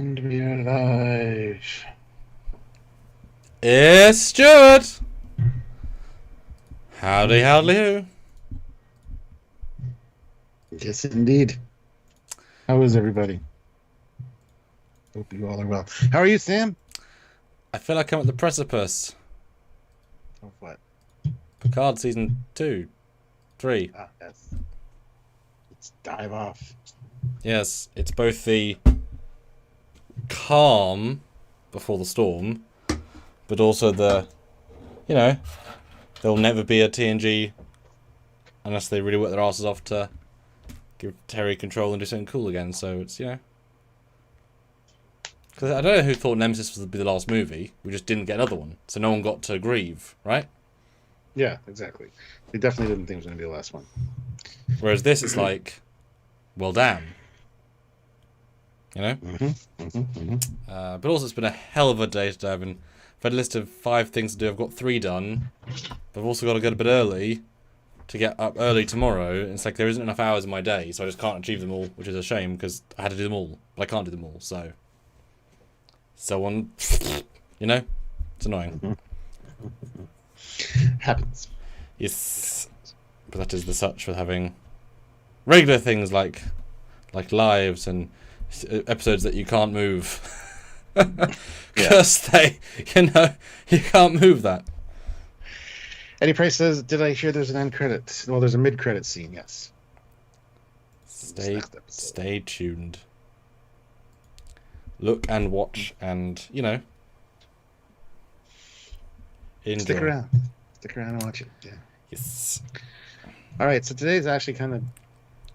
And we are live. It's Stuart. Howdy, howdy. Yes, indeed. How is everybody? Hope you all are well. How are you, Sam? I feel like I'm at the precipice. Of what? Picard season 2, 3. Ah, yes. Let's dive off. Yes, it's both the calm before the storm, but also the, there'll never be a TNG unless they really work their asses off to give Terry control and do something cool again. So it's, because I don't know who thought Nemesis was to be the last movie. We just didn't get another one, so no one got to grieve, right? Yeah, exactly. They definitely didn't think it was going to be the last one. Whereas this is like, well, damn. But also it's been a hell of a day today. I've had a list of 5 things to do. I've got 3 done. But I've also got to get a bit early to get up early tomorrow. It's like there isn't enough hours in my day, so I just can't achieve them all, which is a shame because I had to do them all, but I can't do them all. So on, it's annoying. Happens. Yes, but that is the such with having regular things like lives and episodes that you can't move. Because they, you can't move that. Eddie Price says, did I hear there's an end credit? Well, there's a mid-credit scene, yes. Stay tuned. Look and watch and, enjoy. Stick around and watch it. Yeah. Yes. All right, so today's actually kind of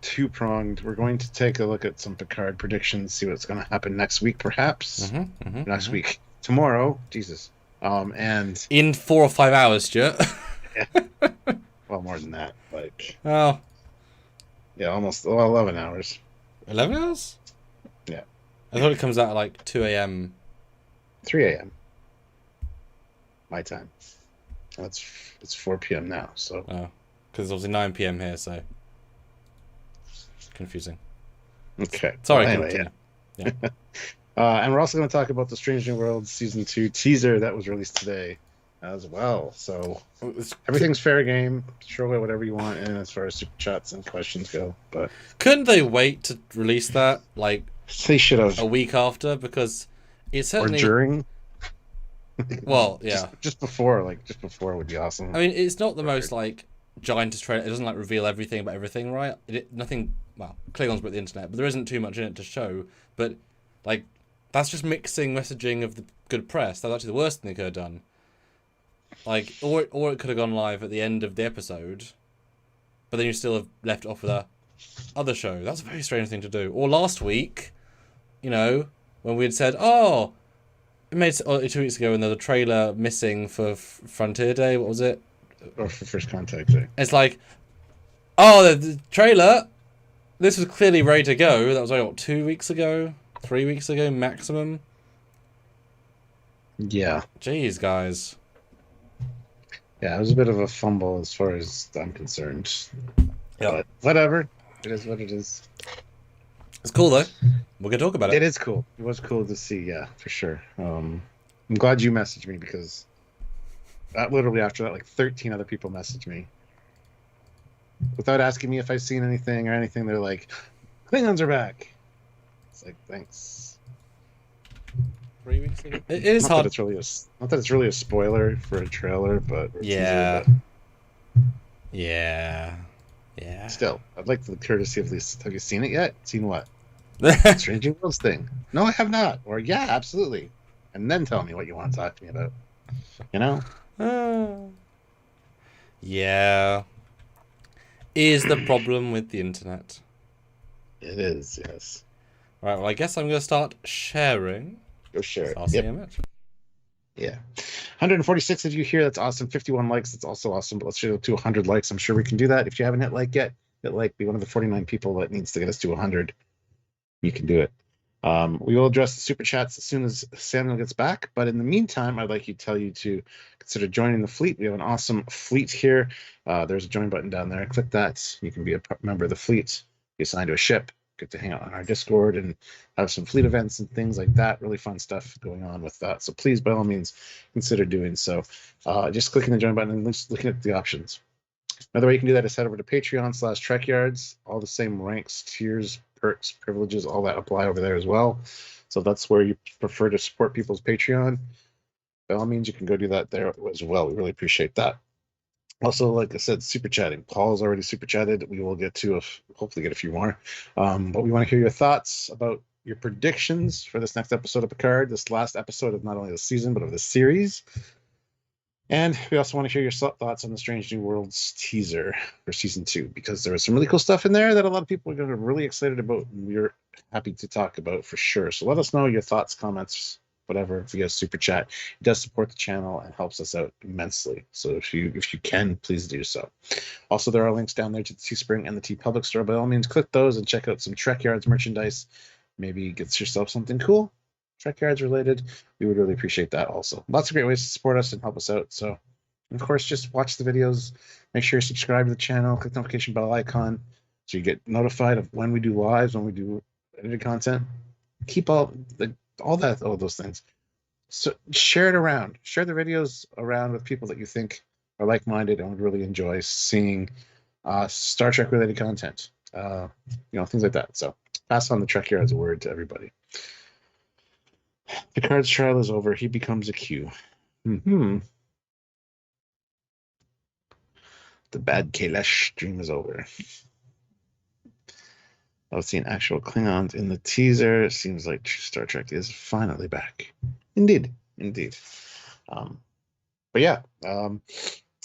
two-pronged. We're going to take a look at some Picard predictions, see what's going to happen next week, perhaps. Next week. Tomorrow. Jesus. And in 4 or 5 hours, Stuart. Yeah. Well, more than that. Oh. Yeah, almost 11 hours. 11 hours? Yeah. I thought it comes out at 2 a.m. 3 a.m. My time. It's 4 p.m. now, so. Oh. Because it's obviously 9 p.m. here, so. Confusing. Okay. Sorry. Well, anyway, yeah. And we're also going to talk about the Strange New Worlds Season 2 teaser that was released today as well. So everything's fair game. Throw away whatever you want in as far as super chats and questions go. But couldn't they wait to release that they should have a week after? Because it's certainly or during. Well, yeah, just before would be awesome. I mean, it's not the most giantest trailer. It doesn't reveal everything about everything, right? Nothing. Well, Klingons with the internet, but there isn't too much in it to show. But that's just mixing messaging of the good press. That's actually the worst thing they could have done. Or it could have gone live at the end of the episode, but then you still have left off with a other show. That's a very strange thing to do. Or last week, when we had said, it made 2 weeks ago, and there was a trailer missing for Frontier Day. What was it? Or for First Contact Day. It's the trailer. This was clearly ready to go. That was 2 weeks ago, 3 weeks ago maximum. Yeah. Jeez, guys. Yeah, it was a bit of a fumble as far as I'm concerned. Yeah. But whatever. It is what it is. It's cool, though. We're going to talk about it. It is cool. It was cool to see, yeah, for sure. I'm glad you messaged me because literally after that, 13 other people messaged me. Without asking me if I've seen anything or anything, they're like, Klingons are back. It's thanks. 3 weeks ago? It is not hard. Not that it's really a spoiler for a trailer, but yeah. Teaser, but yeah. Still, I'd like the courtesy of this. Have you seen it yet? Seen what? Strange New Worlds thing. No, I have not. Or yeah, absolutely. And then tell me what you want to talk to me about. Yeah. Is the problem with the internet. It is, yes. Right, well, I guess I'm going to start sharing. Go share it. I'll see you in a minute. Yeah. 146 of you here. That's awesome. 51 likes. That's also awesome. But let's shoot to 100 likes. I'm sure we can do that. If you haven't hit like yet, hit like. Be one of the 49 people that needs to get us to 100. You can do it. We will address the super chats as soon as Samuel gets back. But in the meantime, I'd like to tell you to consider joining the fleet. We have an awesome fleet here. There's a join button down there. Click that. You can be a member of the fleet. Be assigned to a ship. get to hang out on our Discord and have some fleet events and things like that. Really fun stuff going on with that. So please, by all means, consider doing so. Just clicking the join button and looking at the options. Another way you can do that is head over to Patreon/Trekyards. All the same ranks, tiers, perks, privileges, all that apply over there as well. So that's where you prefer to support people's Patreon. By all means, you can go do that there as well. We really appreciate that. Also, like I said, super chatting. Paul's already super chatted. We will get to hopefully get a few more. But we want to hear your thoughts about your predictions for this next episode of Picard, this last episode of not only the season, but of the series. And we also want to hear your thoughts on the Strange New Worlds teaser for season 2, because there was some really cool stuff in there that a lot of people are really excited about, and we're happy to talk about for sure. So let us know your thoughts, comments, whatever, via super chat. It does support the channel and helps us out immensely. So if you can, please do so. Also, there are links down there to the Teespring and the TeePublic store. By all means, click those and check out some Trekyards merchandise. Maybe get yourself something cool, Trekyards related. We would really appreciate that also. Lots of great ways to support us and help us out. So, of course, just watch the videos. Make sure you subscribe to the channel. Click the notification bell icon so you get notified of when we do lives, when we do edited content. Keep all those things. So share it around. Share the videos around with people that you think are like-minded and would really enjoy seeing Star Trek related content. Things like that. So pass on the Trekyards word to everybody. Picard's trial is over. He becomes a Q. The bad Kailash dream is over. I've seen actual Klingons in the teaser. It seems like Star Trek is finally back. Indeed. But yeah,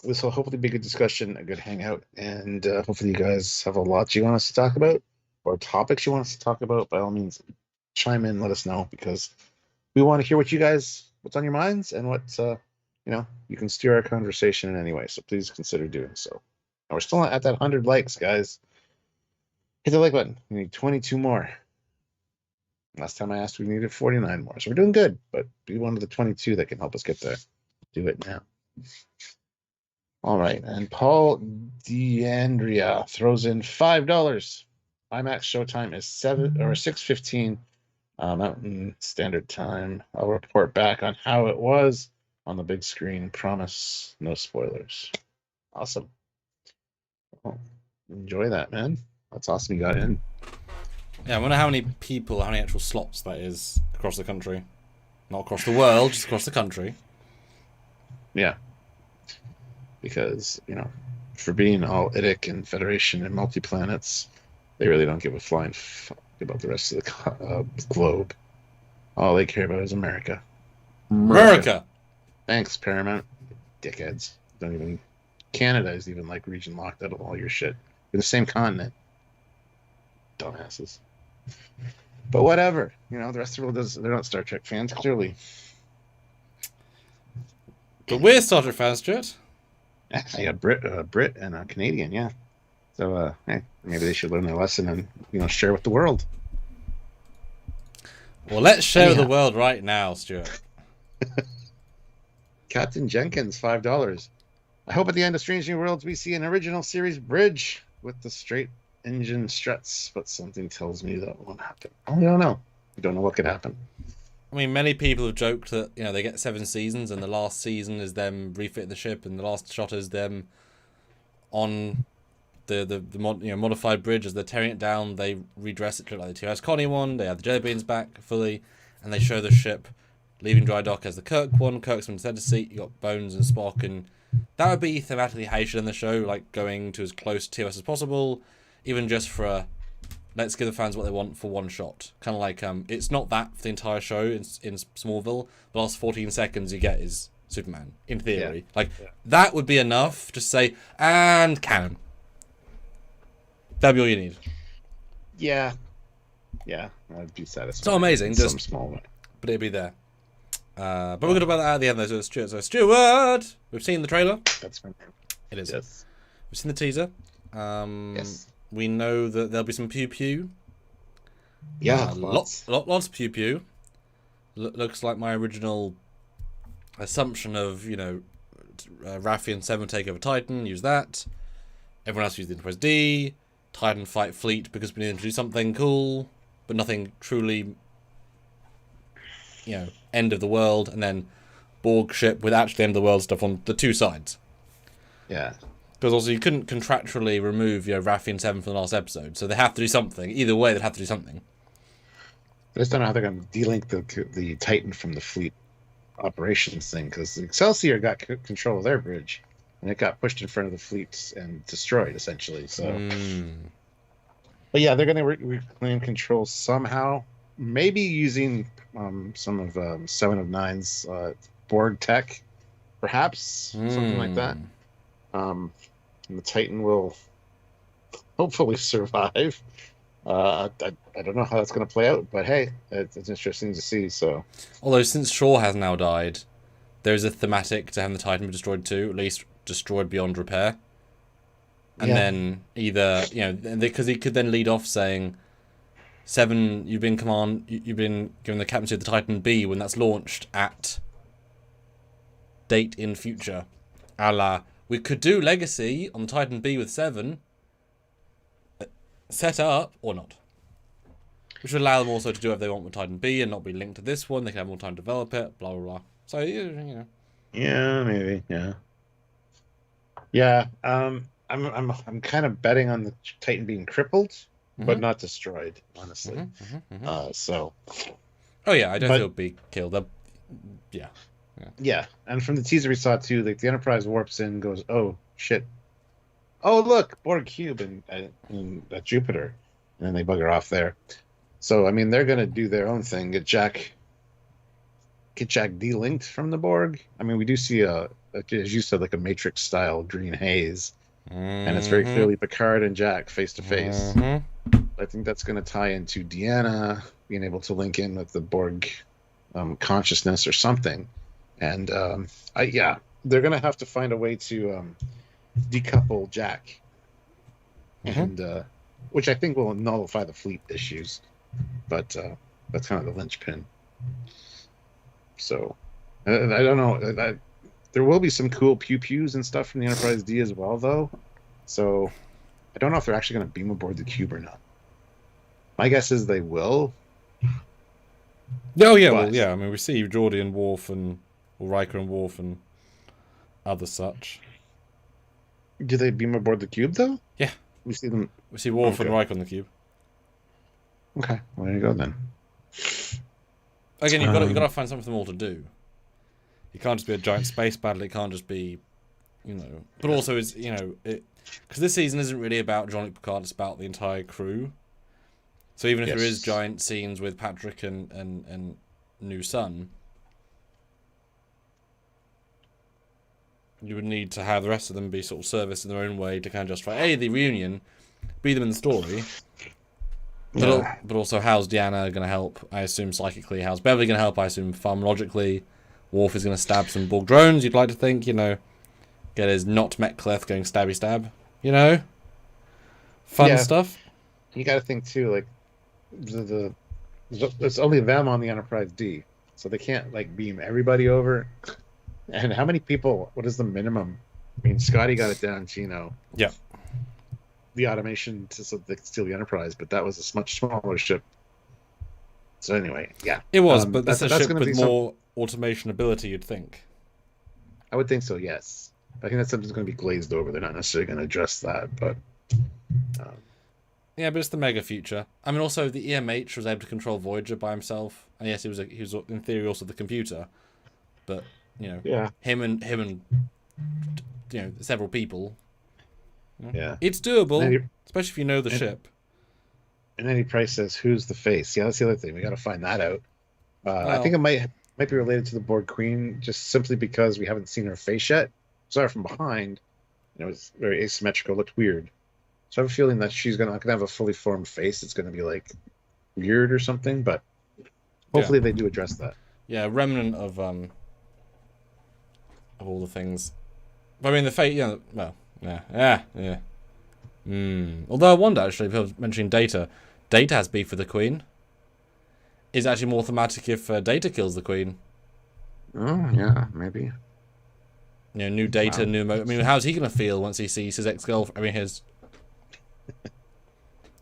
this will hopefully be a good discussion, a good hangout, and hopefully you guys have a lot you want us to talk about, or topics you want us to talk about. By all means, chime in, let us know, because we want to hear what's on your minds, and what you can steer our conversation in any way. So please consider doing so. And we're still not at that 100 likes, guys. Hit the like button. We need 22 more. Last time I asked, we needed 49 more. So we're doing good, but be one of the 22 that can help us get there. Do it now. All right. And Paul DeAndrea throws in $5. IMAX showtime is 6:15 Mountain Standard Time. I'll report back on how it was on the big screen. Promise no spoilers. Awesome. Well, enjoy that, man. That's awesome you got in. Yeah, I wonder how many actual slots that is across the country. Not across the world, just across the country. Yeah. Because, for being all IDIC and Federation and multi-planets, they really don't give a flying fuck about the rest of the globe. All they care about is America. America! Thanks, Paramount. Dickheads. Canada is even like region locked out of all your shit. We're the same continent. Dumbasses. But whatever. The rest of the world they're not Star Trek fans, clearly. But we're Star Trek fans, Stuart. Actually, a Brit and a Canadian, yeah. So, hey, maybe they should learn their lesson and, share with the world. Well, let's share with the world right now, Stuart. Captain Jenkins, $5. I hope at the end of Strange New Worlds we see an original series bridge with the straight engine struts, but something tells me that won't happen. I don't know. We don't know what could happen. I mean, many people have joked that they get 7 seasons, and the last season is them refitting the ship, and the last shot is them on the modified bridge as they're tearing it down. They redress it to look like the TOS Connie one. They have the jelly beans back fully, and they show the ship leaving dry dock as the Kirk one. Kirk's in the center seat. You got Bones and Spock, and that would be thematically how you should end the show, like going to as close to TOS as possible. Even just for let's give the fans what they want for one shot. Kind of like, it's not that for the entire show in Smallville. The last 14 seconds you get is Superman, in theory. That would be enough to say, and Canon. That'd be all you need. Yeah. Yeah, I'd be satisfied. It's not amazing, just some small way. But it'd be there. But we're going to talk about that at the end, though. So, Stuart, we've seen the trailer. That's fine. It is. Yes. We've seen the teaser. Yes. We know that there'll be some pew-pew. Yeah, lots of pew-pew. Looks like my original assumption of, Raffi and Seven take over Titan, use that. Everyone else used the Enterprise D. Titan fight fleet because we need them to do something cool, but nothing truly, end of the world, and then Borg ship with actually end of the world stuff on the two sides. Yeah. Because also you couldn't contractually remove, Raffi and Seven from the last episode, so they have to do something. Either way, they'd have to do something. I just don't know how they're going to delink the Titan from the fleet operations thing, because the Excelsior got control of their bridge, and it got pushed in front of the fleet and destroyed, essentially. So, But yeah, they're going to reclaim control somehow. Maybe using some of Seven of Nine's Borg tech, perhaps something like that. And the Titan will hopefully survive. I don't know how that's going to play out, but hey, it's interesting to see. So, although since Shaw has now died, there is a thematic to having the Titan be destroyed too, at least destroyed beyond repair. And then either because he could then lead off saying, Seven, you've been given the captaincy of the Titan B when that's launched at date in future, a la we could do Legacy on the Titan B with Seven. Set up or not, which would allow them also to do whatever they want with Titan B and not be linked to this one. They can have more time to develop it. Blah blah blah. So Yeah, maybe. Yeah. I'm kind of betting on the Titan being crippled, but not destroyed. Honestly. So. Oh yeah, I don't think it'll be killed. Yeah, and from the teaser we saw too, like the Enterprise warps in, and goes, oh shit. Oh, look, Borg Cube at Jupiter. And then they bugger off there. So, I mean, they're going to do their own thing. Get Jack delinked from the Borg. I mean, we do see, as you said, like a Matrix-style green haze. And it's very clearly Picard and Jack face-to-face. I think that's going to tie into Deanna being able to link in with the Borg consciousness or something. And, they're going to have to find a way to... decouple Jack, and which I think will nullify the fleet issues, but that's kind of the linchpin. So I don't know. There will be some cool pew-pews and stuff from the Enterprise D as well, though. So I don't know if they're actually going to beam aboard the cube or not. My guess is they will. Oh yeah, but... I mean, we see Geordi and Worf or Riker and Worf and other such. Do they beam aboard the cube though? Yeah, we see them. We see Worf and Riker on the cube. Okay, well, there you go then. Again, you've got to find something for them all to do. It can't just be a giant space battle. It can't just be, But also, because this season isn't really about Jean-Luc Picard. It's about the entire crew. So even if there is giant scenes with Patrick and New Sun, you would need to have the rest of them be sort of serviced in their own way to kind of justify, the reunion, be them in the story. But also, how's Deanna going to help? I assume psychically. How's Beverly going to help? I assume pharmacologically. Worf is going to stab some Borg drones, you'd like to think, get his not Metcalf going stabby stab, Fun stuff. You got to think, too, like, it's only them on the Enterprise D, so they can't, like, beam everybody over. And how many people? What is the minimum? I mean, Scotty got it down to the automation to steal the Enterprise, but that was a much smaller ship. So anyway, it was, but that's a ship with more automation ability. You'd think. I would think so. Yes, I think that's something that's going to be glazed over. They're not necessarily going to address that, but. But it's the mega future. I mean, also the EMH was able to control Voyager by himself, and yes, he was in theory also the computer, but. Him and several people. Yeah, it's doable, especially if you know the ship. And then Price says, "Who's the face?" Yeah, that's the other thing. We got to find that out. I think it might be related to the Borg Queen, just simply because we haven't seen her face yet. Saw her from behind. It was very asymmetrical. Looked weird. So I have a feeling that she's not going to have a fully formed face. It's going to be like weird or something. But hopefully they do address that. Yeah, remnant of all the things. I mean, the fate, Although I wonder, actually, if I was mentioning Data has beef with the Queen. Is actually more thematic if Data kills the Queen. Oh, yeah, maybe. New Data, new... I mean, how's he going to feel once he sees his ex-girlfriend... I mean, his...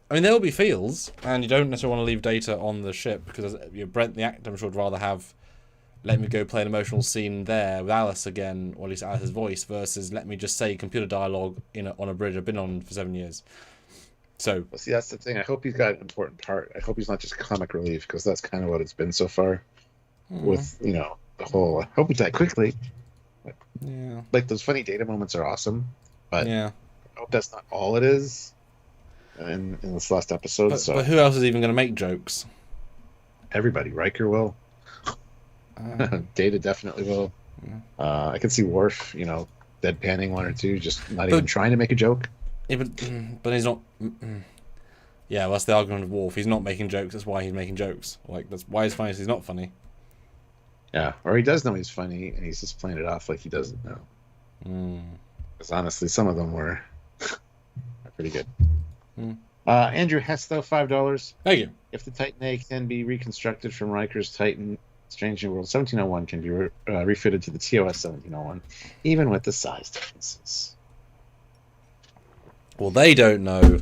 I mean, there will be feels, and you don't necessarily want to leave Data on the ship because Brent, the actor, I'm sure, would rather have let me go play an emotional scene there with Alice again, or at least Alice's voice, versus let me just say computer dialogue on a bridge I've been on for 7 years. So, well, see, that's the thing. I hope he's got an important part. I hope he's not just comic relief, because that's kind of what it's been so far. With the whole. I hope he died quickly. Yeah. Like those funny Data moments are awesome, but yeah. I hope that's not all it is. In this last episode, But who else is even going to make jokes? Everybody. Riker will. Data definitely will. I can see Worf, deadpanning one or two, just not even trying to make a joke. Yeah, but he's not. Yeah, well, that's the argument of Worf. He's not making jokes. That's why he's making jokes. Like, that's why he's funny. He's not funny. Yeah, or he does know he's funny, and he's just playing it off like he doesn't know. Because honestly, some of them were pretty good. Andrew Hesto, $5. Thank you. If the Titan A can be reconstructed from Riker's Titan Strange New World 1701 can be refitted to the TOS 1701, even with the size differences. Well, they don't know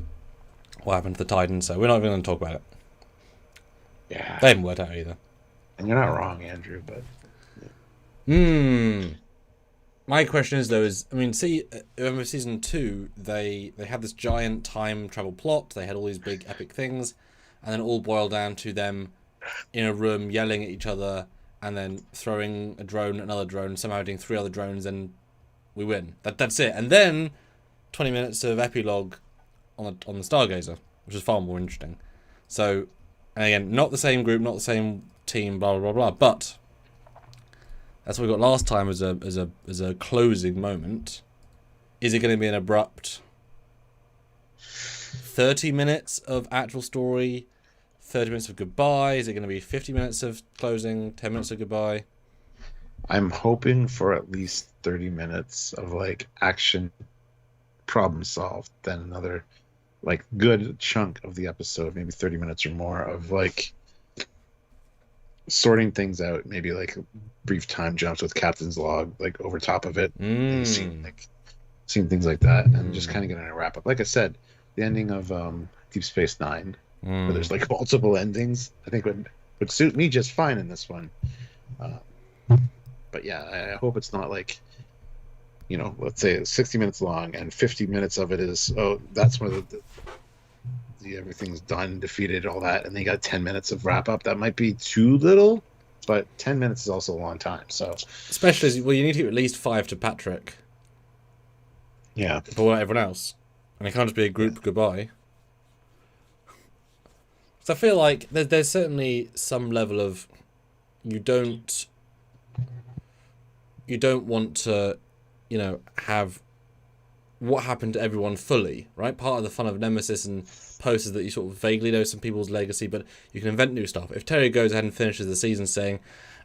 what happened to the Titan, so we're not even going to talk about it. Yeah. They haven't worked out either. And you're not wrong, Andrew, but... My question is, though, remember season 2, they had this giant time travel plot, they had all these big epic things, and then it all boiled down to them in a room yelling at each other, and then throwing a drone, another drone, somehow doing 3 other drones, and we win. That's it. And then 20 minutes of epilogue on the Stargazer, which is far more interesting. So, and again, not the same group, not the same team, blah, blah, blah, blah, but... That's what we got last time as a closing moment. Is it going to be an abrupt 30 minutes of actual story, 30 minutes of goodbye? Is it going to be 50 minutes of closing, 10 minutes of goodbye? I'm hoping for at least 30 minutes of action, problem solved, then another good chunk of the episode, maybe 30 minutes or more of sorting things out, maybe brief time jumps with Captain's log over top of it, and seeing things like that, and just kind of getting a wrap up. Like I said, the ending of Deep Space Nine, where there's multiple endings, I think would suit me just fine in this one. But yeah, I hope it's not let's say it's 60 minutes long and 50 minutes of it is that's one of the everything's done, defeated, all that, and then you got 10 minutes of wrap up. That might be too little, but 10 minutes is also a long time. So, especially you need to give at least 5 to Patrick. Yeah, for everyone else, and it can't just be a group goodbye. So I feel like there's certainly some level of you don't want to, have what happened to everyone fully, right? Part of the fun of Nemesis and Post is that you sort of vaguely know some people's legacy, but you can invent new stuff. If Terry goes ahead and finishes the season saying,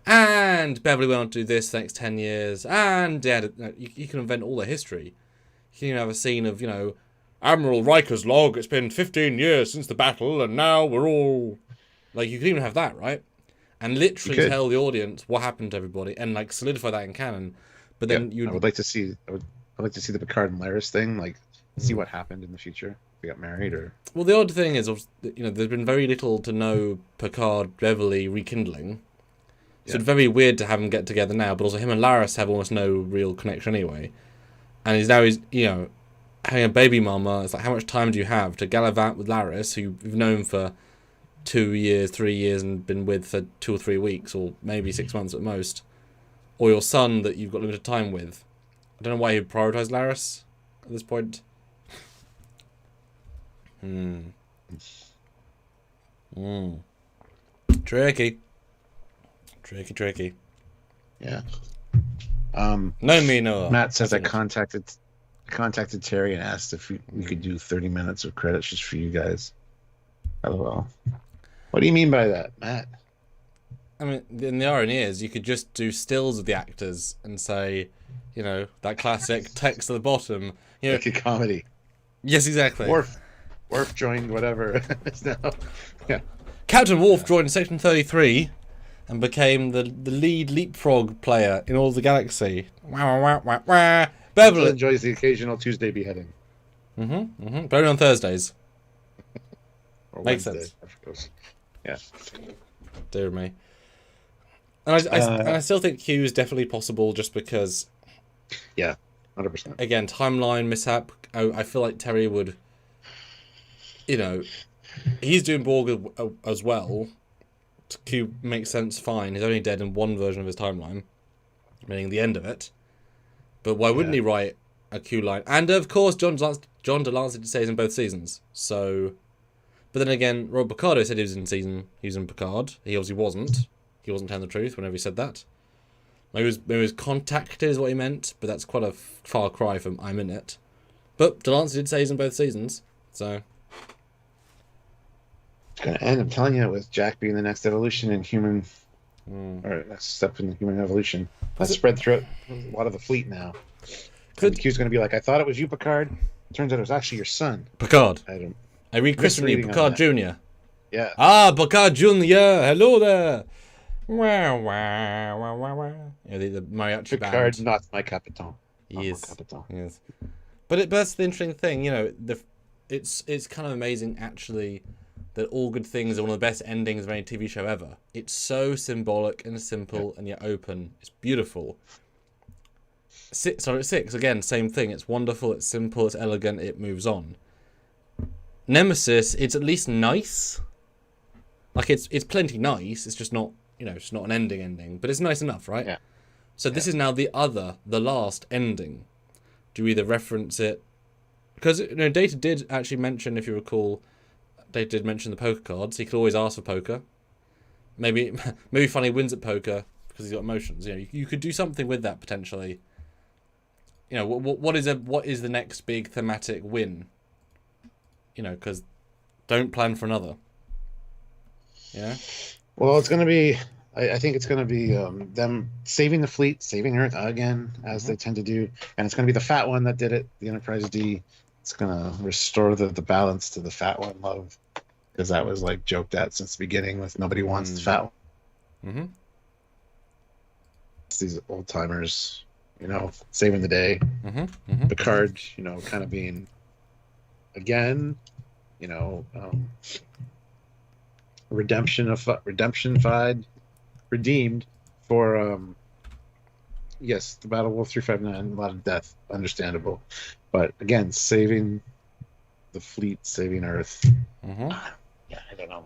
and Beverly went on to do this the next 10 years, and you can invent all the history. You can even have a scene of, Admiral Riker's log, it's been 15 years since the battle, and now we're all... you could even have that, right? And literally tell the audience what happened to everybody, and solidify that in canon. But then I would like to see... I'd like to see the Picard and Laris thing, see what happened in the future. They got married, or... Well, the odd thing is, there's been very little to no Picard-Beverly rekindling. So it's very weird to have them get together now, but also him and Laris have almost no real connection anyway. And he's having a baby mama. It's how much time do you have to gallivant with Laris, who you've known for 2 years, 3 years, and been with for 2 or 3 weeks, or maybe 6 months at most? Or your son that you've got limited time with? I don't know why you prioritise Laris at this point. Tricky. Yeah. No me, no. Matt says I contacted Terry and asked if we could do 30 minutes of credits just for you guys. LOL. What do you mean by that, Matt? I mean, the irony is you could just do stills of the actors and say, that classic text at the bottom. Like a comedy. Yes, exactly. Worf joined whatever. Yeah. Captain Worf joined Section 33 and became the lead leapfrog player in all of the galaxy. Beverly enjoys the occasional Tuesday beheading. But only on Thursdays. or Makes Wednesday. sense. I forget. Yeah. Dear me. And I still think Q is definitely possible just because, Yeah, 100%. again, timeline mishap. I feel like Terry would, he's doing Borg as well. Q makes sense, fine. He's only dead in one version of his timeline, meaning the end of it. But why wouldn't he write a Q line? And of course, John DeLance did say in both seasons. So, but then again, Rob Picardo said he was in Picard. He obviously wasn't. He wasn't telling the truth whenever he said that. Maybe he was contacted is what he meant, but that's quite a far cry from I'm in it. But DeLance did say he's in both seasons, so. It's going to end, I'm telling you, with Jack being the next evolution in human, or next step in the human evolution. That's spread throughout a lot of the fleet now. Q's going to be like, I thought it was you, Picard. Turns out it was actually your son. Picard. I rechristened you, Picard Jr. Yeah. Ah, Picard Jr. Hello there. Wow, wow, wow, wow, wow. Yeah, the mariachi band. Picard, not my capitan. Yes. Yes. But that's the interesting thing, it's kind of amazing actually that All Good Things are one of the best endings of any TV show ever. It's so symbolic and simple and yet open. It's beautiful. Six, again, same thing. It's wonderful, it's simple, it's elegant, it moves on. Nemesis, it's at least nice. Like, it's plenty nice, it's just not, it's not an ending, but it's nice enough, right? Yeah. So this is now the last ending. Do you either reference it? Because, Data did actually mention, if you recall, Data did mention the poker cards. He could always ask for poker. Maybe finally wins at poker because he's got emotions. You could do something with that potentially. What is the next big thematic win? Because don't plan for another. Yeah. Well, it's going to be. I think it's going to be them saving the fleet, saving Earth again, as they tend to do, and it's going to be the fat one that did it, the Enterprise D. It's going to restore the balance to the fat one love, because that was like joked at since the beginning with nobody wants the fat one. It's these old timers, saving the day. Picard, kind of being again, redeemed for yes, the Battle Wolf 359, a lot of death, understandable, but again, saving the fleet, saving Earth. Yeah, I don't know,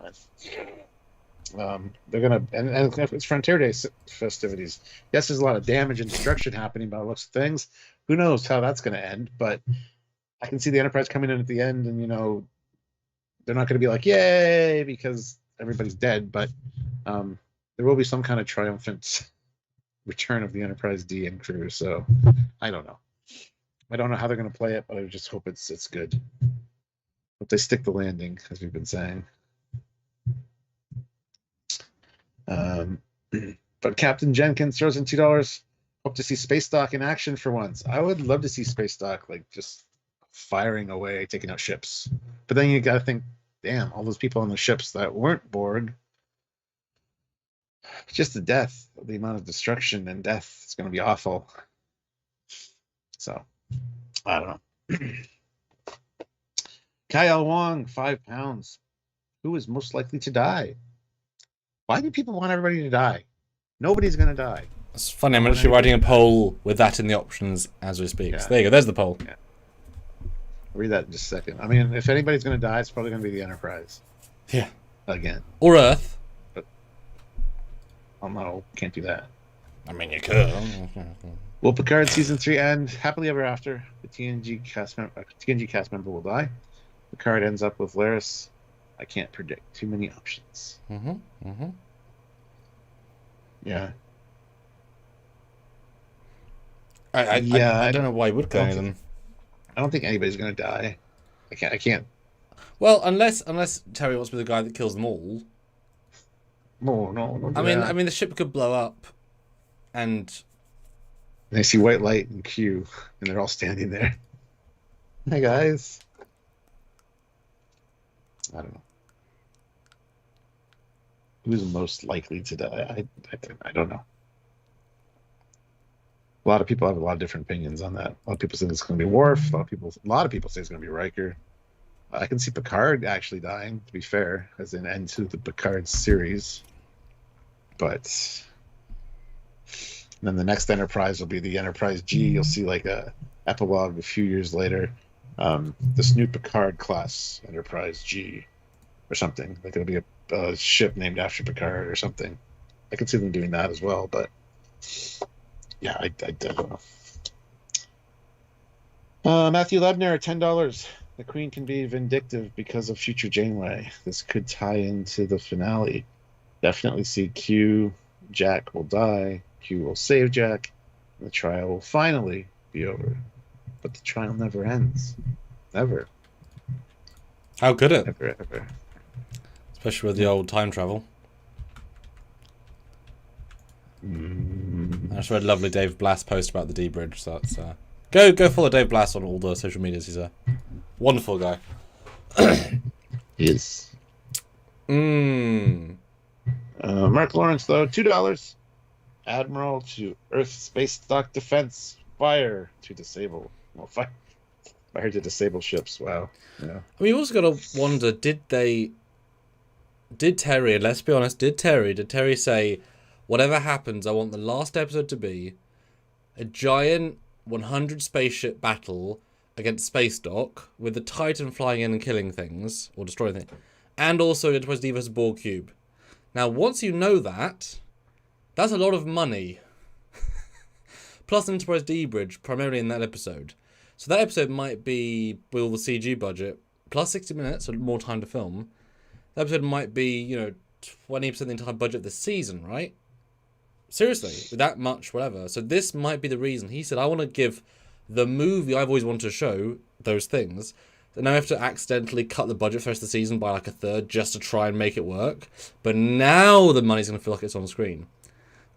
man. They're gonna and it's Frontier Day festivities. Yes, there's a lot of damage and destruction happening by the looks of things. Who knows how that's gonna end? But I can see the Enterprise coming in at the end, and they're not gonna be like yay because everybody's dead, but there will be some kind of triumphant return of the Enterprise D and crew. So I don't know. I don't know how they're going to play it, but I just hope it's good. Hope they stick the landing, as we've been saying. But Captain Jenkins throws in $2. Hope to see Space Dock in action for once. I would love to see Space Dock just firing away, taking out ships. But then you got to think, damn, all those people on the ships that weren't Borg. Just the death, the amount of destruction and death is going to be awful. So, I don't know. Kyle Wong, 5 pounds. Who is most likely to die? Why do people want everybody to die? Nobody's going to die. It's funny, I'm actually writing a poll with that in the options as we speak. Yeah. So there you go, there's the poll. Yeah. I'll read that in just a second. I mean, if anybody's going to die, it's probably going to be the Enterprise. Yeah. Again. Or Earth. Oh no, can't do that. I mean, you could. Will Picard season 3 end happily ever after? The TNG cast member will die. Picard ends up with Laris. I can't predict. Too many options. Yeah. I don't know why he would go any of them. I don't think anybody's going to die. I can't. Well, unless Terry wants to be the guy that kills them all. No. I mean, the ship could blow up, and they see white light and Q, and they're all standing there. Hey guys. I don't know. Who's most likely to die? I don't know. A lot of people have a lot of different opinions on that. A lot of people think it's going to be Worf. A lot of people say it's going to be Riker. I can see Picard actually dying, to be fair, as an end to the Picard series. But then the next Enterprise will be the Enterprise G. You'll see like a epilogue a few years later. This new Picard class Enterprise G or something. Like it'll be a ship named after Picard or something. I could see them doing that as well, but yeah, I don't know. Matthew Lebner, $10. The Queen can be vindictive because of future Janeway. This could tie into the finale. Definitely see Q. Jack will die. Q will save Jack. And the trial will finally be over. But the trial never ends. Never. How could it? Never, ever. Especially with the old time travel. I just read a lovely Dave Blass post about the D Bridge, so that's go follow Dave Blass on all the social medias. He's a wonderful guy. Yes. Mark Lawrence though, $2. Admiral to Earth Space Dock Defense. Fire to disable. Well, fire to disable ships. Wow. Yeah. I mean, you also got to wonder: Did Terry? And let's be honest, did Terry say, whatever happens, I want the last episode to be a giant 100 spaceship battle against Space Dock with the Titan flying in and killing things or destroying things, and also Enterprise D versus Borg Cube. Now, once you know that, that's a lot of money. Plus an Enterprise D bridge, primarily in that episode. So that episode might be, with all the CG budget, plus 60 minutes, so more time to film. That episode might be, 20% of the entire budget of the season, right? Seriously, with that much, whatever. So this might be the reason. He said, I want to give the movie I've always wanted to show those things. And now I have to accidentally cut the budget for the rest of the season by like a third just to try and make it work. But now the money's going to feel like it's on screen.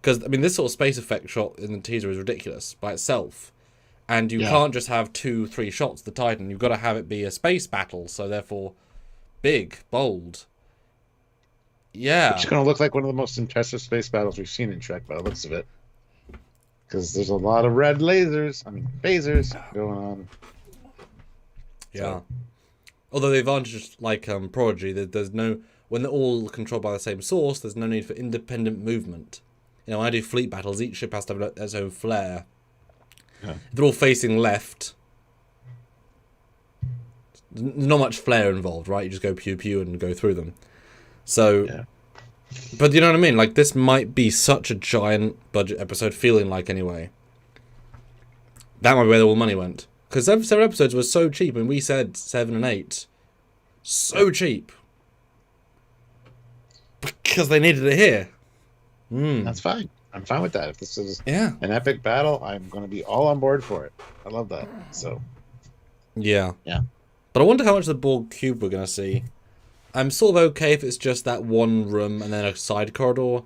Because, I mean, this sort of space effect shot in the teaser is ridiculous by itself. And you can't just have 2-3 shots of the Titan. You've got to have it be a space battle. So therefore, big, bold. Yeah. It's going to look like one of the most impressive space battles we've seen in Trek by the looks of it. Because there's a lot of red phasers going on. Yeah. So. Although the advantage, like Prodigy, there's no... When they're all controlled by the same source, there's no need for independent movement. When I do fleet battles, each ship has to have its own flair. Yeah. If they're all facing left, there's not much flair involved, right? You just go pew-pew and go through them. So, but you know what I mean? Like, this might be such a giant budget episode, feeling like, anyway. That might be where all the money went. Because several episodes were so cheap, and we said 7 and 8. So cheap. Because they needed it here. That's fine. I'm fine with that. If this is an epic battle, I'm going to be all on board for it. I love that. So, yeah. But I wonder how much of the Borg Cube we're going to see. I'm sort of okay if it's just that one room and then a side corridor.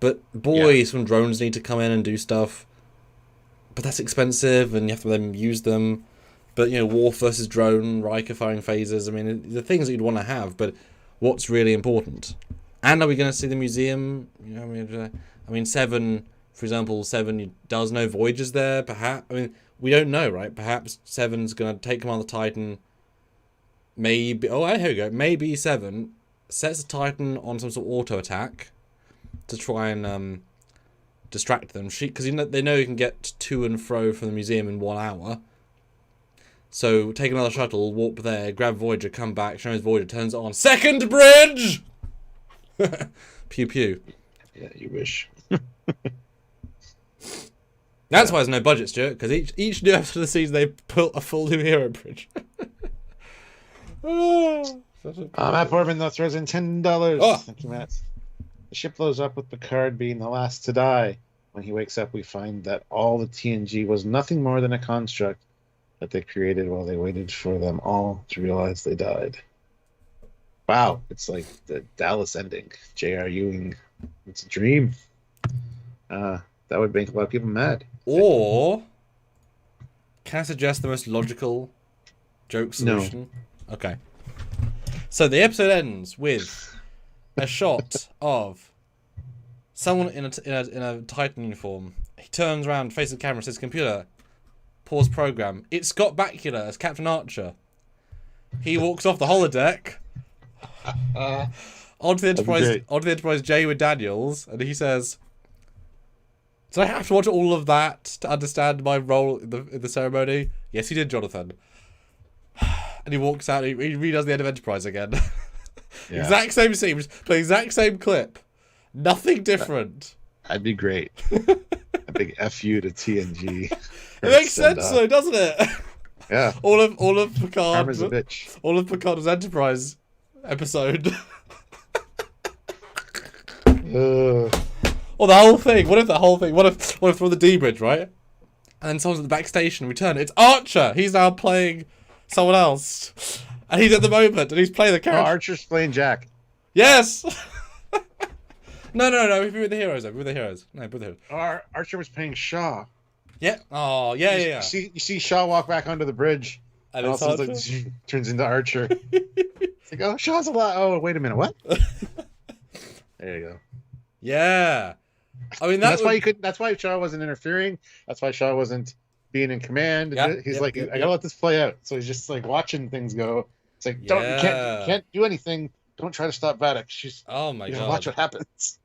But boy, some drones need to come in and do stuff. But that's expensive, and you have to then use them. But, Worf versus drone, Riker firing phasers. I mean, the things that you'd want to have, but what's really important? And are we going to see the museum? I mean, 7, for example, 7 does know Voyagers there, perhaps. I mean, we don't know, right? Perhaps 7's going to take command of the Titan. Maybe... Oh, here we go. Maybe 7 sets the Titan on some sort of auto-attack to try and distract them. Because they know you can get to and fro from the museum in 1 hour. So, take another shuttle, warp there, grab Voyager, come back, show his Voyager, turns it on. Second bridge! Pew pew. Yeah, you wish. That's why there's no budget, Stuart, because each new episode of the season they built a full new hero bridge. Matt Borbin though throws in $10. Thank you, Matt. The ship blows up with Picard being the last to die. When he wakes up, we find that all the TNG was nothing more than a construct that they created while they waited for them all to realize they died. Wow, it's like the Dallas ending. J.R. Ewing, it's a dream. That would make a lot of people mad. Or, can I suggest the most logical joke solution? No. Okay. So the episode ends with a shot of someone in a Titan uniform. He turns around, faces the camera, says, "Computer, pause program." It's Scott Bakula as Captain Archer. he walks off the holodeck onto the Enterprise J with Daniels, and he says, "Did I have to watch all of that to understand my role in the ceremony?" "Yes, you did, Jonathan." And he walks out. And he redoes the end of Enterprise again. Yeah. Exact same scene, the exact same clip, nothing different. That'd be great. A big FU to TNG. It makes sense, though, doesn't it? Yeah. All of Picard. Karma's a bitch. All of Picard's Enterprise episode. Or the whole thing. What if the whole thing? What if we're on the D bridge, right? And then someone's at the back station. Return. It's Archer. He's now playing someone else, and he's at the moment, and he's playing the character. Oh, Archer's playing Jack. Yes. No. We're with the heroes. We're with the heroes. No, we're with the heroes. Archer was playing Shaw. Yeah. Oh, yeah. You see Shaw walk back onto the bridge, and also like, turns into Archer. It's like, oh, Shaw's alive. Oh, wait a minute, what? There you go. Yeah. I mean, why you couldn't. That's why Shaw wasn't interfering. That's why Shaw wasn't being in command. I gotta let this play out. So he's just like watching things go. It's like, you can't do anything. Don't try to stop Vadic. She's. Oh my god. Watch what happens.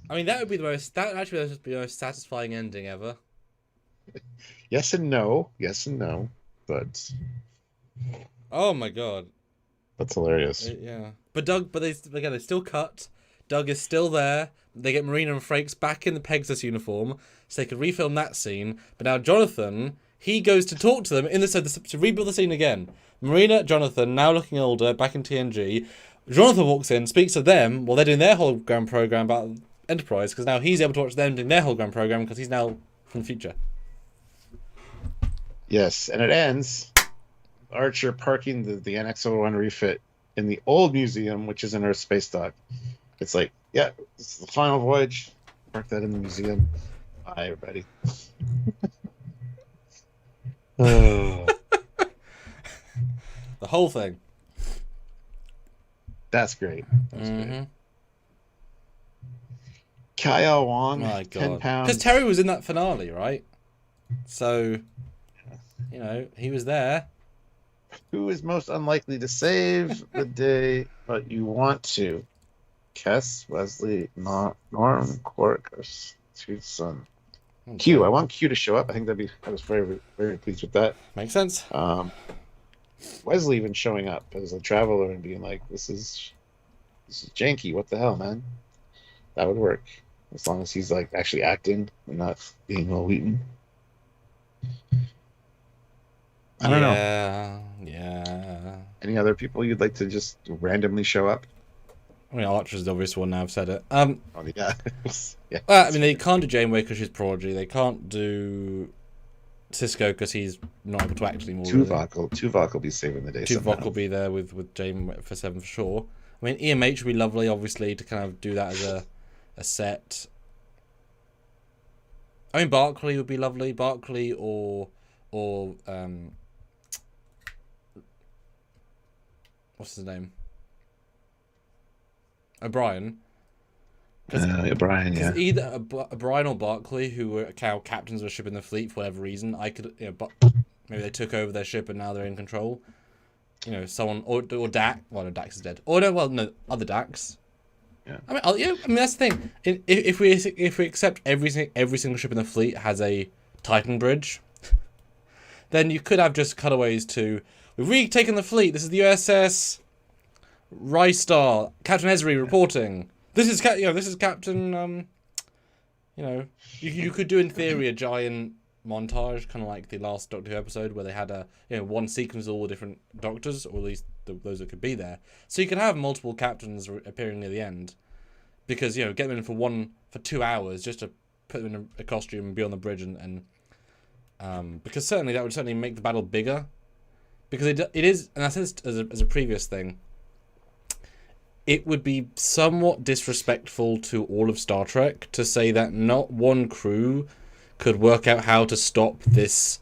I mean, that would be the most satisfying ending ever. Yes and no, but. Oh my god. That's hilarious. Yeah, but they still cut. Doug is still there. They get Marina and Frakes back in the Pegasus uniform, so they could refilm that scene. But now Jonathan, he goes to talk to them to rebuild the scene again. Marina, Jonathan, now looking older, back in TNG. Jonathan walks in, speaks to them while they're doing their hologram program about Enterprise, because now he's able to watch them doing their hologram program because he's now from the future. Yes, and it ends Archer parking the NX-01 refit in the old museum, which is in Earth Space Dock. It's like, yeah, this is the final voyage. Park that in the museum. Bye, everybody. The whole thing. That's great. Great. Kyle Wong, my God. 10 pounds. Because Terry was in that finale, right? So, he was there. Who is most unlikely to save the day, but you want to? Kess, Wesley, Norm, Quark, or Sweet Son. Okay. Q. I want Q to show up. I think I was very, very pleased with that. Makes sense. Wesley even showing up as a traveler and being like, this is janky. What the hell, man? That would work. As long as he's like actually acting and not being Will Wheaton. I don't know. Yeah. Any other people you'd like to just randomly show up? I mean, Archer's the obvious one now, I've said it. Yeah. Yeah. I mean, they can't do Janeway because she's Prodigy. They can't do Cisco because he's not able to act anymore. Tuvok will be saving the day. Tuvok will be there with Janeway for 7 for sure. I mean, EMH would be lovely, obviously, to kind of do that as a set. I mean, Barclay would be lovely. Barclay or what's his name? O'Brien. O'Brien, yeah. Either O'Brien or Barclay, who were captains of a ship in the fleet for whatever reason, but maybe they took over their ship and now they're in control. Someone or Dax. Well, no, Dax is dead. Other Dax. Yeah. I mean that's the thing. If we accept every single ship in the fleet has a Titan bridge, then you could have just cutaways to, we've retaken the fleet. This is the USS Rystar. Captain Ezri reporting. This is Captain. You could do in theory a giant montage, kind of like the last Doctor Who episode where they had one sequence of all the different doctors, or at least those that could be there. So you could have multiple captains appearing near the end, because get them in for 2 hours just to put them in a costume and be on the bridge and because certainly that would make the battle bigger, because it is, and I said this as a previous thing. It would be somewhat disrespectful to all of Star Trek to say that not one crew could work out how to stop this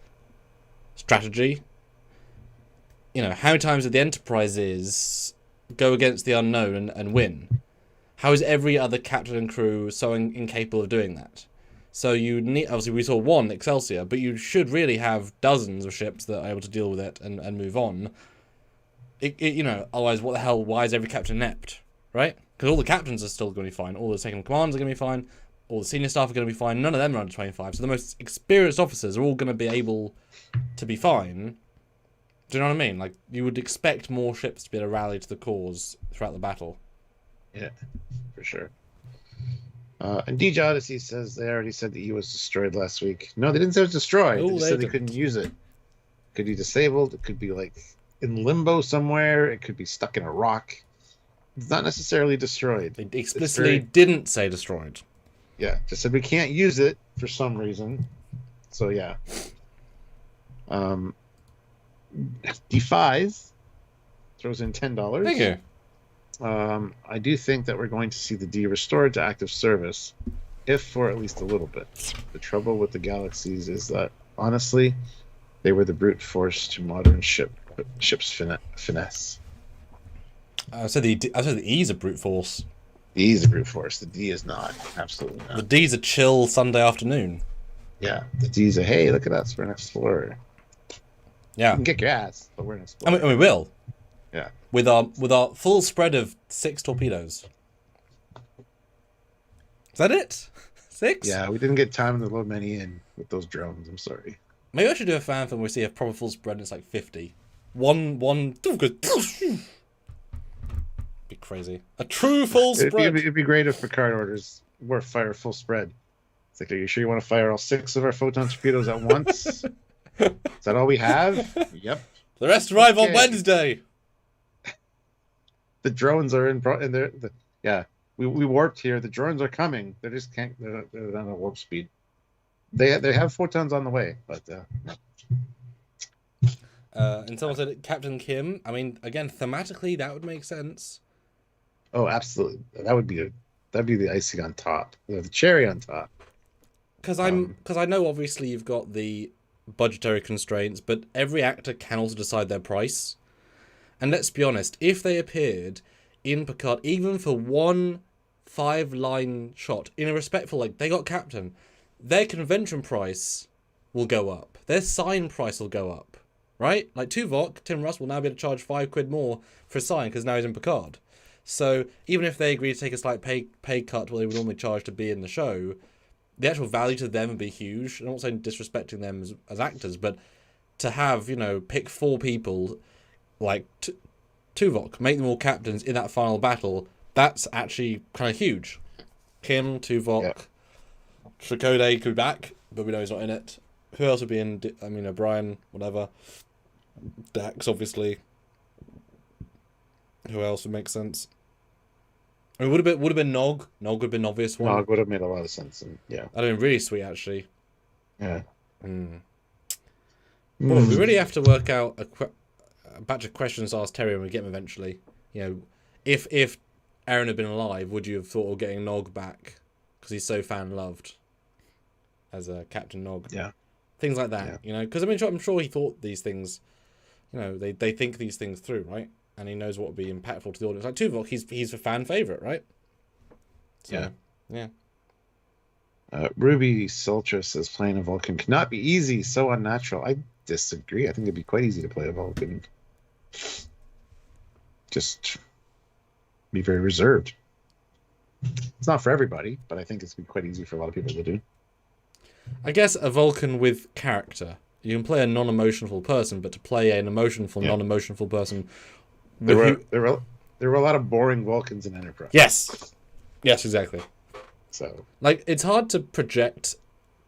strategy. How many times did the Enterprises go against the unknown and win? How is every other captain and crew so incapable of doing that? So you need, obviously we saw one, Excelsior, but you should really have dozens of ships that are able to deal with it and move on. You know, otherwise, what the hell? Why is every captain inept, right? Because all the captains are still going to be fine. All the second commands are going to be fine. All the senior staff are going to be fine. None of them are under 25. So the most experienced officers are all going to be able to be fine. Do you know what I mean? Like, you would expect more ships to be able to rally to the cause throughout the battle. Yeah, for sure. And DJ Odyssey says they already said the E was destroyed last week. No, they didn't say it was destroyed. Oh, they just said they couldn't use it. It could be disabled. It could be like in limbo somewhere. It could be stuck in a rock. It's not necessarily destroyed. They explicitly didn't say destroyed. Yeah, just said we can't use it for some reason. So yeah. D5 throws in $10. Thank you. I do think that we're going to see the D restored to active service, if for at least a little bit. The trouble with the galaxies is that, honestly, they were the brute force to modern ship's finesse. I said the E is a brute force. The E is a brute force. The D is not. Absolutely not. The D's a chill Sunday afternoon. Yeah, the D's a, hey, look at us, we're an explorer. Yeah. You can kick your ass, but we're an explorer. And we will. Yeah. With our full spread of 6 torpedoes. Is that it? 6? Yeah, we didn't get time to load many in with those drones. I'm sorry. Maybe I should do a fan film where we see a proper full spread and it's like 50. One goes. Be crazy. A true full spread. It'd be great if Picard orders we're fire full spread. It's like, are you sure you want to fire all 6 of our photon torpedoes at once? Is that all we have? Yep. The rest arrive on Wednesday. The drones are in there. Yeah, we warped here. The drones are coming. They just can't. They're on a warp speed. They have photons on the way, but no. And someone said Captain Kim. I mean, again, thematically that would make sense. Oh, absolutely. That'd be the icing on top. The cherry on top. Because I know obviously you've got the budgetary constraints, but every actor can also decide their price. And let's be honest, if they appeared in Picard, even for one 5-line shot, in a respectful, like, they got Captain, their convention price will go up. Their sign price will go up, right? Like, Tuvok, Tim Russ will now be able to charge £5 more for a sign because now he's in Picard. So even if they agree to take a slight pay cut what they would normally charge to be in the show, the actual value to them would be huge. I'm not saying disrespecting them as actors, but to have, pick 4 people like Tuvok, make them all captains in that final battle, that's actually kind of huge. Kim, Tuvok, Chakotay could be back, but we know he's not in it. Who else would be in? O'Brien, whatever. Dax, obviously. Who else would make sense? I mean, would have been Nog. Nog would have been an obvious one. Nog would have made a lot of sense. And, yeah. That'd have been really sweet, actually. Yeah. Well, we really have to work out a batch of questions to ask Terry when we get him eventually. If Aaron had been alive, would you have thought of getting Nog back because he's so fan loved as a Captain Nog? Yeah, things like that. Because I'm sure he thought these things. They think these things through, right? And he knows what would be impactful to the audience. Like Tuvok, he's a fan favorite, right? So, yeah. Ruby Sultra says playing a Vulcan cannot be easy, so unnatural. I disagree. I think it'd be quite easy to play a Vulcan. Just be very reserved. It's not for everybody, but I think it's be quite easy for a lot of people to do. I guess a Vulcan with character. You can play a non-emotional person, but to play an emotional, non-emotional person... There were a lot of boring Vulcans in Enterprise. Yes, exactly. So, like, it's hard to project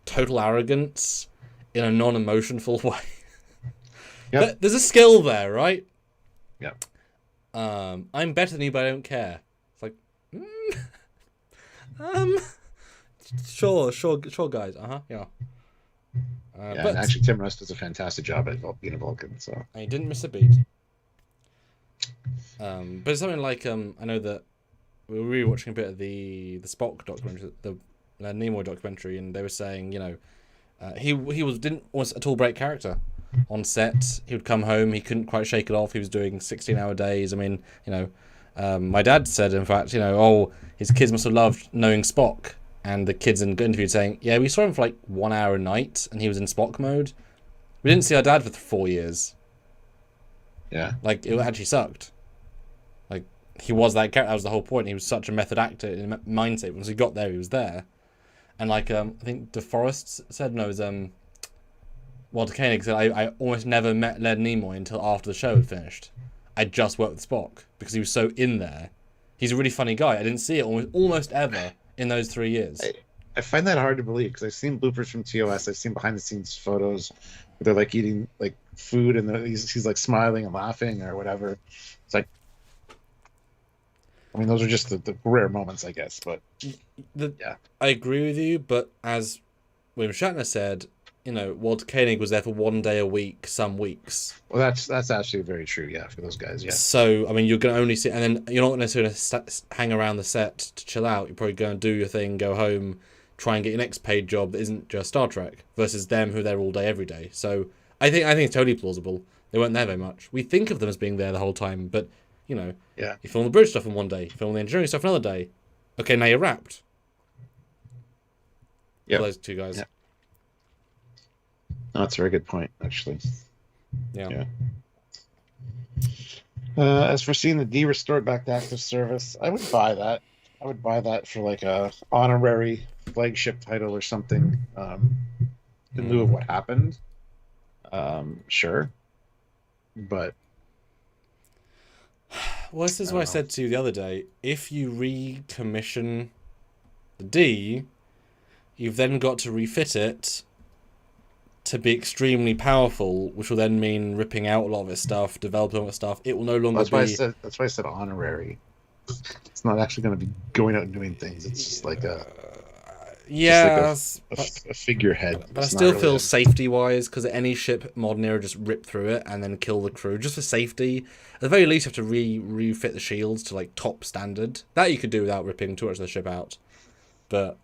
total arrogance in a non-emotional way. But there's a skill there, right? Yeah. I'm better than you, but I don't care. It's like, sure, guys. Yeah. And actually, Tim Russ does a fantastic job at being a Vulcan. So, and he didn't miss a beat. But it's something like I know that we were rewatching a bit of the Spock documentary, the Nimoy documentary, and they were saying, he didn't want at all break character on set. He would come home, he couldn't quite shake it off. He was doing 16-hour days. I mean, my dad said, in fact, his kids must have loved knowing Spock, and the kids in the interview saying, yeah, we saw him for like 1 hour a night, and he was in Spock mode. We didn't see our dad for 4 years. Yeah. Like, it actually sucked. Like, he was that character. That was the whole point. He was such a method actor in mindset. Once he got there, he was there. And like, I think DeForest said, no, it was Walter Koenig said, I almost never met Leonard Nimoy until after the show had finished. I just worked with Spock because he was so in there. He's a really funny guy. I didn't see it almost ever in those 3 years. I find that hard to believe because I've seen bloopers from TOS. I've seen behind the scenes photos where they're like eating like food and he's like smiling and laughing or whatever. It's like, I mean, those are just the rare moments, I guess. But yeah, I agree with you. But as William Shatner said, you know, Walter Koenig was there for 1 day a week, some weeks. Well, that's actually very true. Yeah, for those guys. Yeah. So I mean, you're going to only see, and then you're not necessarily hang around the set to chill out. You're probably going to do your thing, go home, try and get your next paid job that isn't just Star Trek. Versus them who are there all day, every day. So I think it's totally plausible. They weren't there very much. We think of them as being there the whole time, but you know, yeah, you film the bridge stuff in 1 day, you film the engineering stuff another day. Okay, now you're wrapped. Yeah, those two guys. Yep. No, that's a very good point, actually. Yeah. As for seeing the D restored back to active service, I would buy that. I would buy that for like a honorary flagship title or something, in lieu of what happened. Sure, but well, this is what I said to you the other day. If you recommission the D, you've then got to refit it to be extremely powerful, which will then mean ripping out a lot of its stuff, developing a lot of stuff. It will no longer that's why I said honorary. It's not actually going to be going out and doing things. It's just like a a figurehead. But I still feel safety-wise, because any ship modern era just rip through it and then kill the crew, just for safety. At the very least, you have to refit the shields to like top standard. That you could do without ripping too much of the ship out. But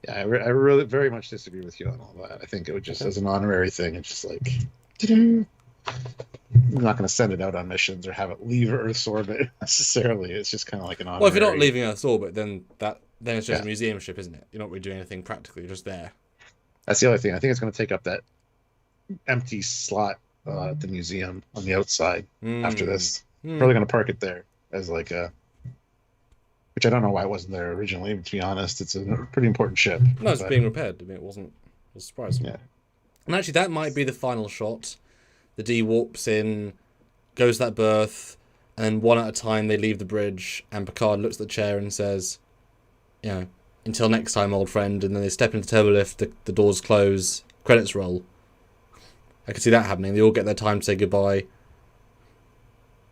yeah, I really very much disagree with you on all that. I think it would just, as an honorary thing, it's just like, I'm not going to send it out on missions or have it leave Earth's orbit necessarily. It's just kind of like an honorary. Well, if you're not leaving Earth's orbit, then it's just a museum ship, isn't it? You're not really doing anything practically, you're just there. That's the other thing. I think it's going to take up that empty slot at the museum on the outside after this. Probably going to park it there as like a... Which I don't know why it wasn't there originally, to be honest. It's a pretty important ship. No, it's being repaired. I mean, it wasn't... It was surprising. Yeah. And actually, that might be the final shot. The D warps in, goes to that berth, and then one at a time they leave the bridge, and Picard looks at the chair and says, you know, until next time, old friend, and then they step into the turbo lift, the doors close, credits roll. I could see that happening. They all get their time to say goodbye.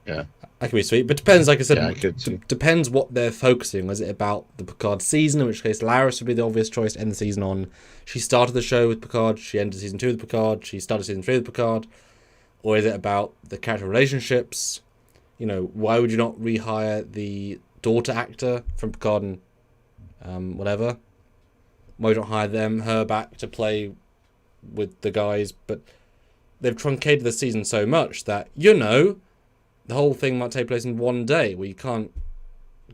Yeah. That could be sweet, but depends, like I said, depends what they're focusing on. Is it about the Picard season, in which case Laris would be the obvious choice to end the season on? She started the show with Picard, she ended season 2 with Picard, she started season 3 with Picard. Or is it about the character relationships? You know, why would you not rehire the daughter actor from Picard and whatever? Why would you not hire her back to play with the guys? But they've truncated the season so much that, you know, the whole thing might take place in 1 day where you can't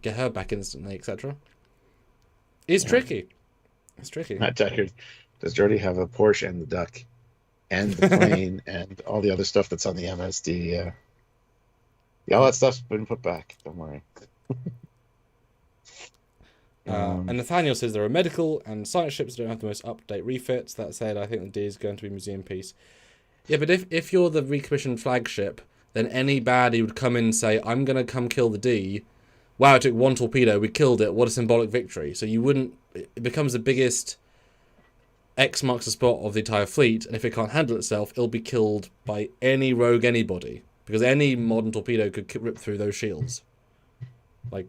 get her back instantly, etc. It's tricky. It's tricky. Does Jordy have a Porsche and the duck and the plane and all the other stuff that's on the MSD? Yeah, all that stuff's been put back. Don't worry. And Nathaniel says there are medical and science ships that don't have the most up-to-date refits. That said, I think the D is going to be museum piece. Yeah, but if you're the recommissioned flagship, then any baddie would come in and say, I'm going to come kill the D. Wow, it took 1 torpedo, we killed it, what a symbolic victory. So you wouldn't... It becomes the biggest X marks the spot of the entire fleet, and if it can't handle itself, it'll be killed by any rogue anybody. Because any modern torpedo could rip through those shields. Like...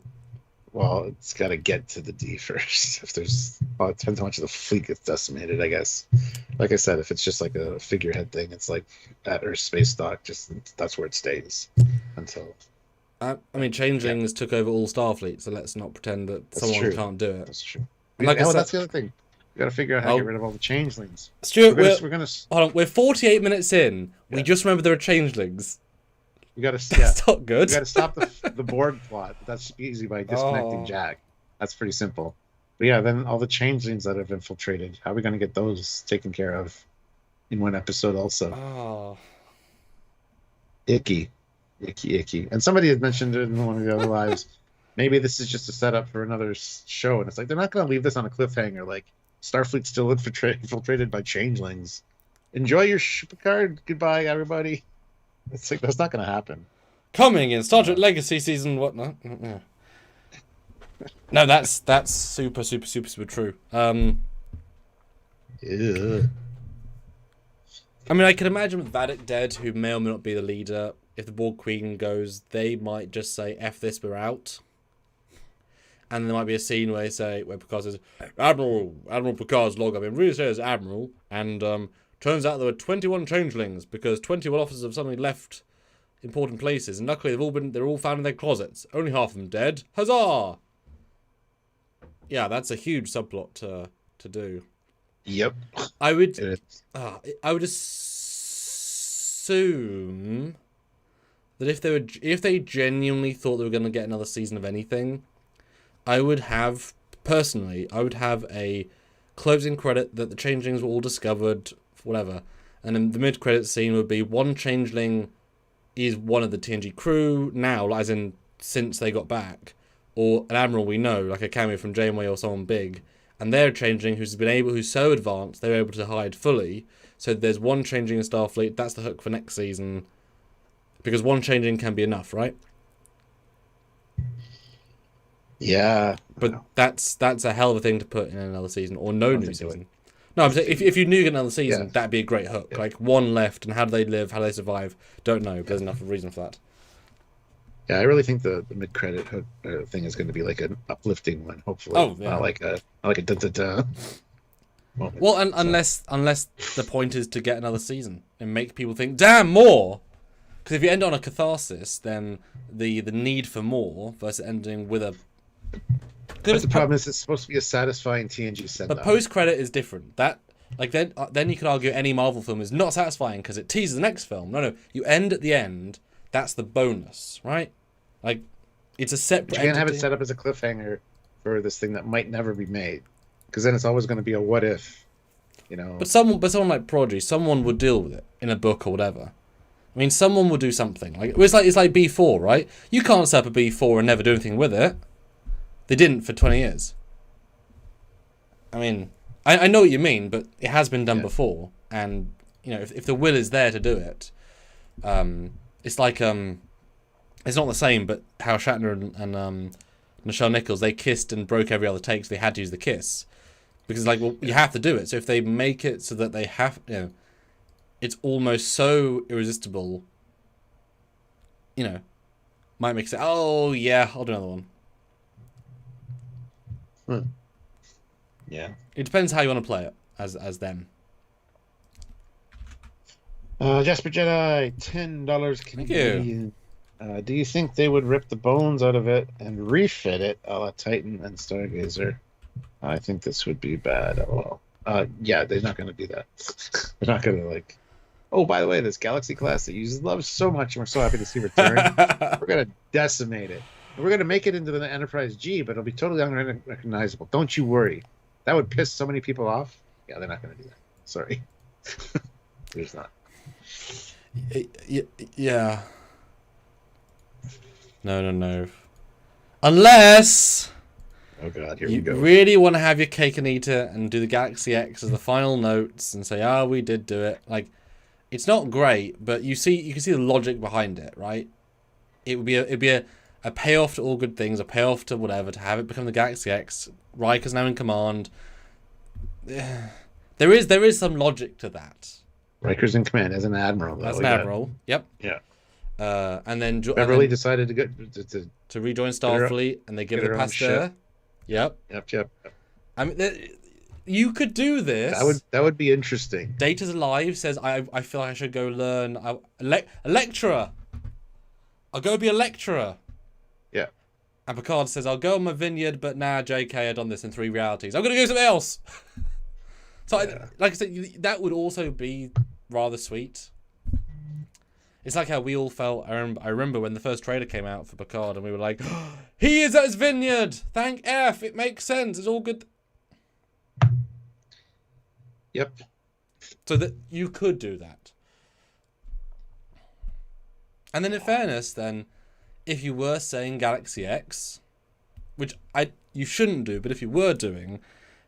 Well, it's got to get to the D first. If there's... Well, it depends how much of the fleet gets decimated, I guess. Like I said, if it's just like a figurehead thing, it's like at Earth space dock, just that's where it stays until... I mean, Changelings took over all Starfleet, so let's not pretend that someone can't do it. That's true. Like that's the other thing. We got to figure out how to get rid of all the Changelings. Stuart, hold on, we're 48 minutes in. Yeah. We just remember there are Changelings. We got to... That's not good. We got to stop the Borg plot. That's easy by disconnecting Jack. That's pretty simple. But yeah, then all the Changelings that have infiltrated, how are we going to get those taken care of in one episode also? Icky, icky. And somebody had mentioned it in one of the other lives. Maybe this is just a setup for another show, and it's like they're not going to leave this on a cliffhanger. Like Starfleet's still infiltrated by changelings. Enjoy your Picard. Goodbye, everybody. It's like that's not going to happen. Coming in Star Trek Legacy season whatnot. Yeah. No, that's super true. Yeah. I mean, I can imagine with Vatic dead, who may or may not be the leader. If the Borg Queen goes, they might just say, "F this, we're out." And there might be a scene where Picard says, Admiral Picard's log. I mean, really says Admiral, and turns out there were 21 changelings because 21 officers have suddenly left important places, and luckily they're all found in their closets. Only half of them dead. Huzzah! Yeah, that's a huge subplot to do. Yep. I would assume that if they genuinely thought they were going to get another season of anything, I would have a closing credit that the changelings were all discovered, whatever, and then the mid-credit scene would be one changeling is one of the TNG crew now, as in since they got back, or an admiral we know, like a cameo from Janeway or someone big, and they're a changeling who's so advanced they're able to hide fully. So there's one changeling in Starfleet. That's the hook for next season, because one changeling can be enough, right? Yeah, but that's a hell of a thing to put in another season or no new season. No, I'm saying if you knew get another season, that'd be a great hook. Yeah. Like one left, and how do they live? How do they survive? Don't know. But there's enough of a reason for that. Yeah, I really think the mid-credit hook thing is going to be like an uplifting one, hopefully. Oh, yeah. Not like a da-da-da moment. Well, and unless the point is to get another season and make people think, damn, more. Because if you end on a catharsis, then the need for more versus ending with a. But the problem is it's supposed to be a satisfying TNG send-off. But post-credit is different. That then you could argue any Marvel film is not satisfying because it teases the next film. No, you end at the end. That's the bonus, right? Like, it's a separate. You can't have it set up as a cliffhanger for this thing that might never be made, because then it's always going to be a what if, you know. But someone like Prodigy, someone would deal with it in a book or whatever. I mean, someone would do something. Like it's like B4, right? You can't set up a B4 and never do anything with it. They didn't for 20 years. I mean, I know what you mean, but it has been done before, and you know, if the will is there to do it, it's like it's not the same, but how Shatner and Nichelle Nichols, they kissed and broke every other take, so they had to use the kiss because like, well, you have to do it. So if they make it so that they have, you know, it's almost so irresistible, you know, might make it say, oh yeah, I'll do another one. Yeah. It depends how you want to play it as them. Jasper Jedi, $10 Canadian. Do you think they would rip the bones out of it and refit it a la Titan and Stargazer? I think this would be bad. Yeah, they're not going to do that. They're not going to like. Oh, by the way, this Galaxy class that you love so much, and we're so happy to see return. We're going to decimate it. We're going to make it into the Enterprise G, but it'll be totally unrecognizable. Don't you worry. That would piss so many people off. Yeah, they're not going to do that. Sorry. There's not. Yeah. No. Unless... Oh, God, here we go. You really want to have your cake and eat it and do the Galaxy X as the final notes and say, we did do it. Like, it's not great, but you can see the logic behind it, right? It would be a payoff to all good things, a payoff to whatever, to have it become the Galaxy X. Riker's now in command. There is some logic to that. Riker's in command as an admiral, though. As an admiral, yep. Yeah. And then Beverly decided to go to rejoin Starfleet, and they give it past her. Yep. I mean, you could do this. That would be interesting. Data's alive. Says I feel like I should go learn a lecturer. I'll go be a lecturer. Yeah. And Picard says, I'll go on my vineyard, but now JK I've done this in 3 realities. I'm going to go something else. So, like I said, that would also be rather sweet. It's like how we all felt. I remember when the first trailer came out for Picard, and we were like, he is at his vineyard. Thank F. It makes sense. It's all good. Yep. So that you could do that. And then in fairness, then, if you were saying Galaxy X, which you shouldn't do, but if you were doing,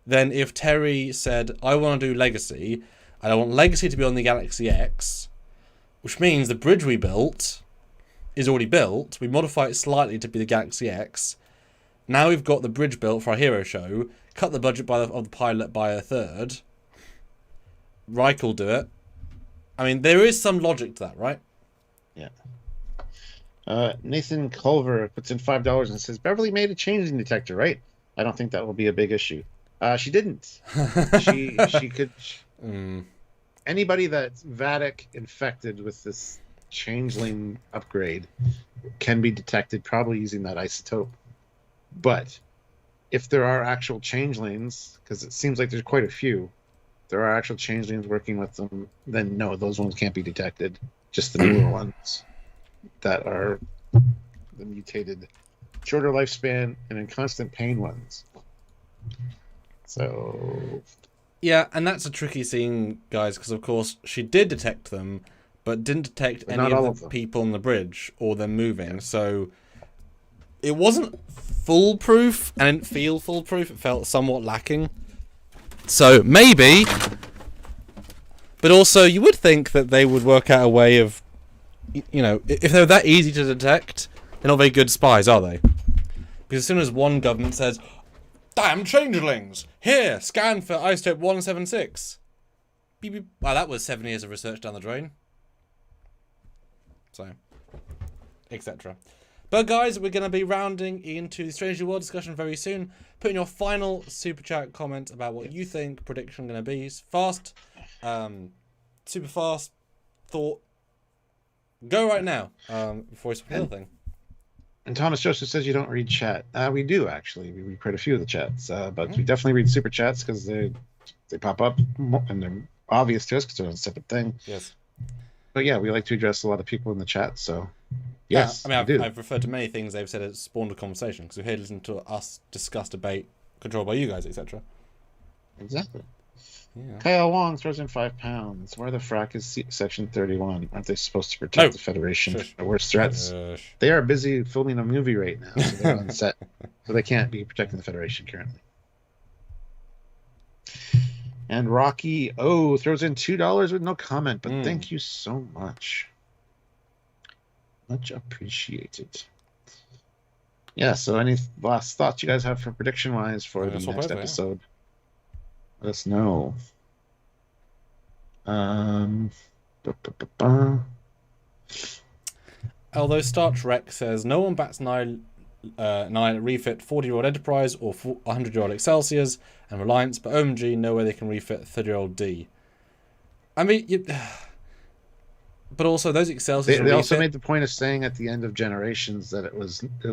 then if Terry said, I want to do Legacy, and I want Legacy to be on the Galaxy X, which means the bridge we built is already built, we modify it slightly to be the Galaxy X, now we've got the bridge built for our hero show, cut the budget of the pilot by a third, Reich will do it. I mean, there is some logic to that, right? Yeah. Nathan Culver puts in $5 and says, Beverly made a changing detector, right? I don't think that will be a big issue. She didn't. She could... Anybody that's Vatic infected with this changeling upgrade can be detected probably using that isotope. But if there are actual changelings, because it seems like there's quite a few, there are actual changelings working with them, then no, those ones can't be detected. Just the newer ones that are the mutated, shorter lifespan, and in constant pain ones. So... Yeah, and that's a tricky scene, guys, because of course she did detect them, but didn't detect any of the people on the bridge or them moving. Yeah. So it wasn't foolproof and didn't feel foolproof. It felt somewhat lacking. So maybe, but also you would think that they would work out a way of, you know, if they're that easy to detect, they're not very good spies, are they? Because as soon as one government says, damn changelings! Here, scan for isotope 176. Beep, beep. Wow, that was 7 years of research down the drain. So, etc. But guys, we're going to be rounding into the Strange New World discussion very soon. Put in your final super chat comment about what you think prediction going to be. Fast, super fast thought. Go right now before we swap the other thing. And Thomas Joseph says you don't read chat. We do, actually. We read quite a few of the chats. But we definitely read super chats because they pop up and they're obvious to us because they're a separate thing. Yes. But yeah, we like to address a lot of people in the chat. So, yes. I mean, I've referred to many things they've said has spawned a conversation because we're here to listen to us discuss, debate, controlled by you guys, etc. Exactly. Yeah. Kyle Wong throws in £5. Where the frack is Section 31? Aren't they supposed to protect the Federation from the worst threats? They are busy filming a movie right now, so they're on set. So they can't be protecting the Federation currently. And Rocky O throws in $2 with no comment, but thank you so much. Much appreciated. Yeah, so any last thoughts you guys have for prediction-wise for the next episode? Let us know. Although Star Trek says no one bats an eye at refit 40-year-old Enterprise or 100-year-old Excelsiors and Reliance, but OMG no way they can refit 30-year-old D. I mean, but also those Excelsiors. They also made the point of saying at the end of Generations that it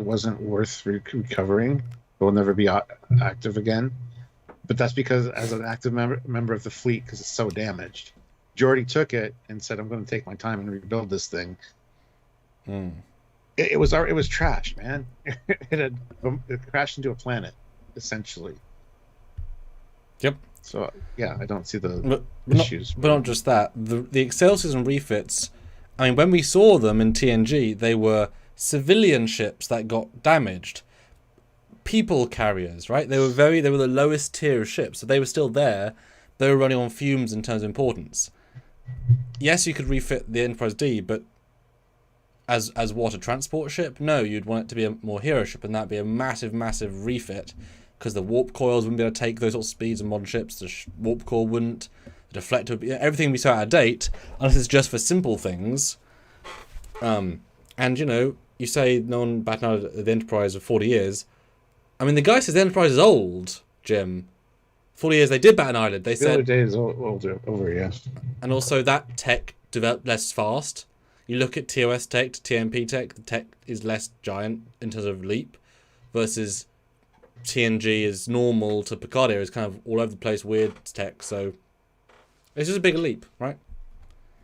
wasn't worth recovering. It will never be active again. But that's because as an active member of the fleet, because it's so damaged, Geordi took it and said, "I'm going to take my time and rebuild this thing." It was trash, man. It crashed into a planet, essentially. Yep. So yeah, I don't see the issues. But not just that. The Excelsiors and refits. I mean, when we saw them in TNG, they were civilian ships that got damaged. People carriers, right? They were the lowest tier of ships, so they were still there. They were running on fumes in terms of importance. Yes, you could refit the Enterprise D, but as what, a transport ship? No, you'd want it to be a more hero ship, and that'd be a massive refit, because the warp coils wouldn't be able to take those sort of speeds of modern ships. The warp core wouldn't. The deflector would be, everything would be so out of date, unless it's just for simple things. And you say no one batted out at the Enterprise for 40 years. I mean, the guy says the Enterprise is old, Jim. 40 years they did bat an eyelid. They said... The other day is over, yes. And also that tech developed less fast. You look at TOS tech to TMP tech, the tech is less giant in terms of leap, versus TNG is normal to Picard era, is kind of all over the place, weird tech, so it's just a bigger leap, right?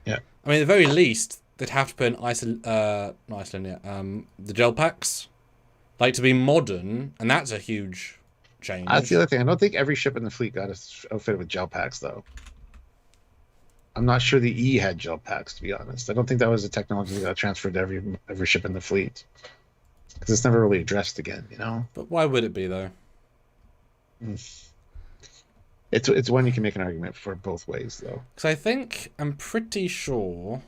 Yeah. I mean, at the very least, they'd have to put in the gel packs. Like, to be modern, and that's a huge change. That's the other thing. I don't think every ship in the fleet got outfitted with gel packs, though. I'm not sure the E had gel packs, to be honest. I don't think that was a technology that got transferred to every ship in the fleet. Because it's never really addressed again, you know? But why would it be, though? It's one you can make an argument for both ways, though. Because I'm pretty sure...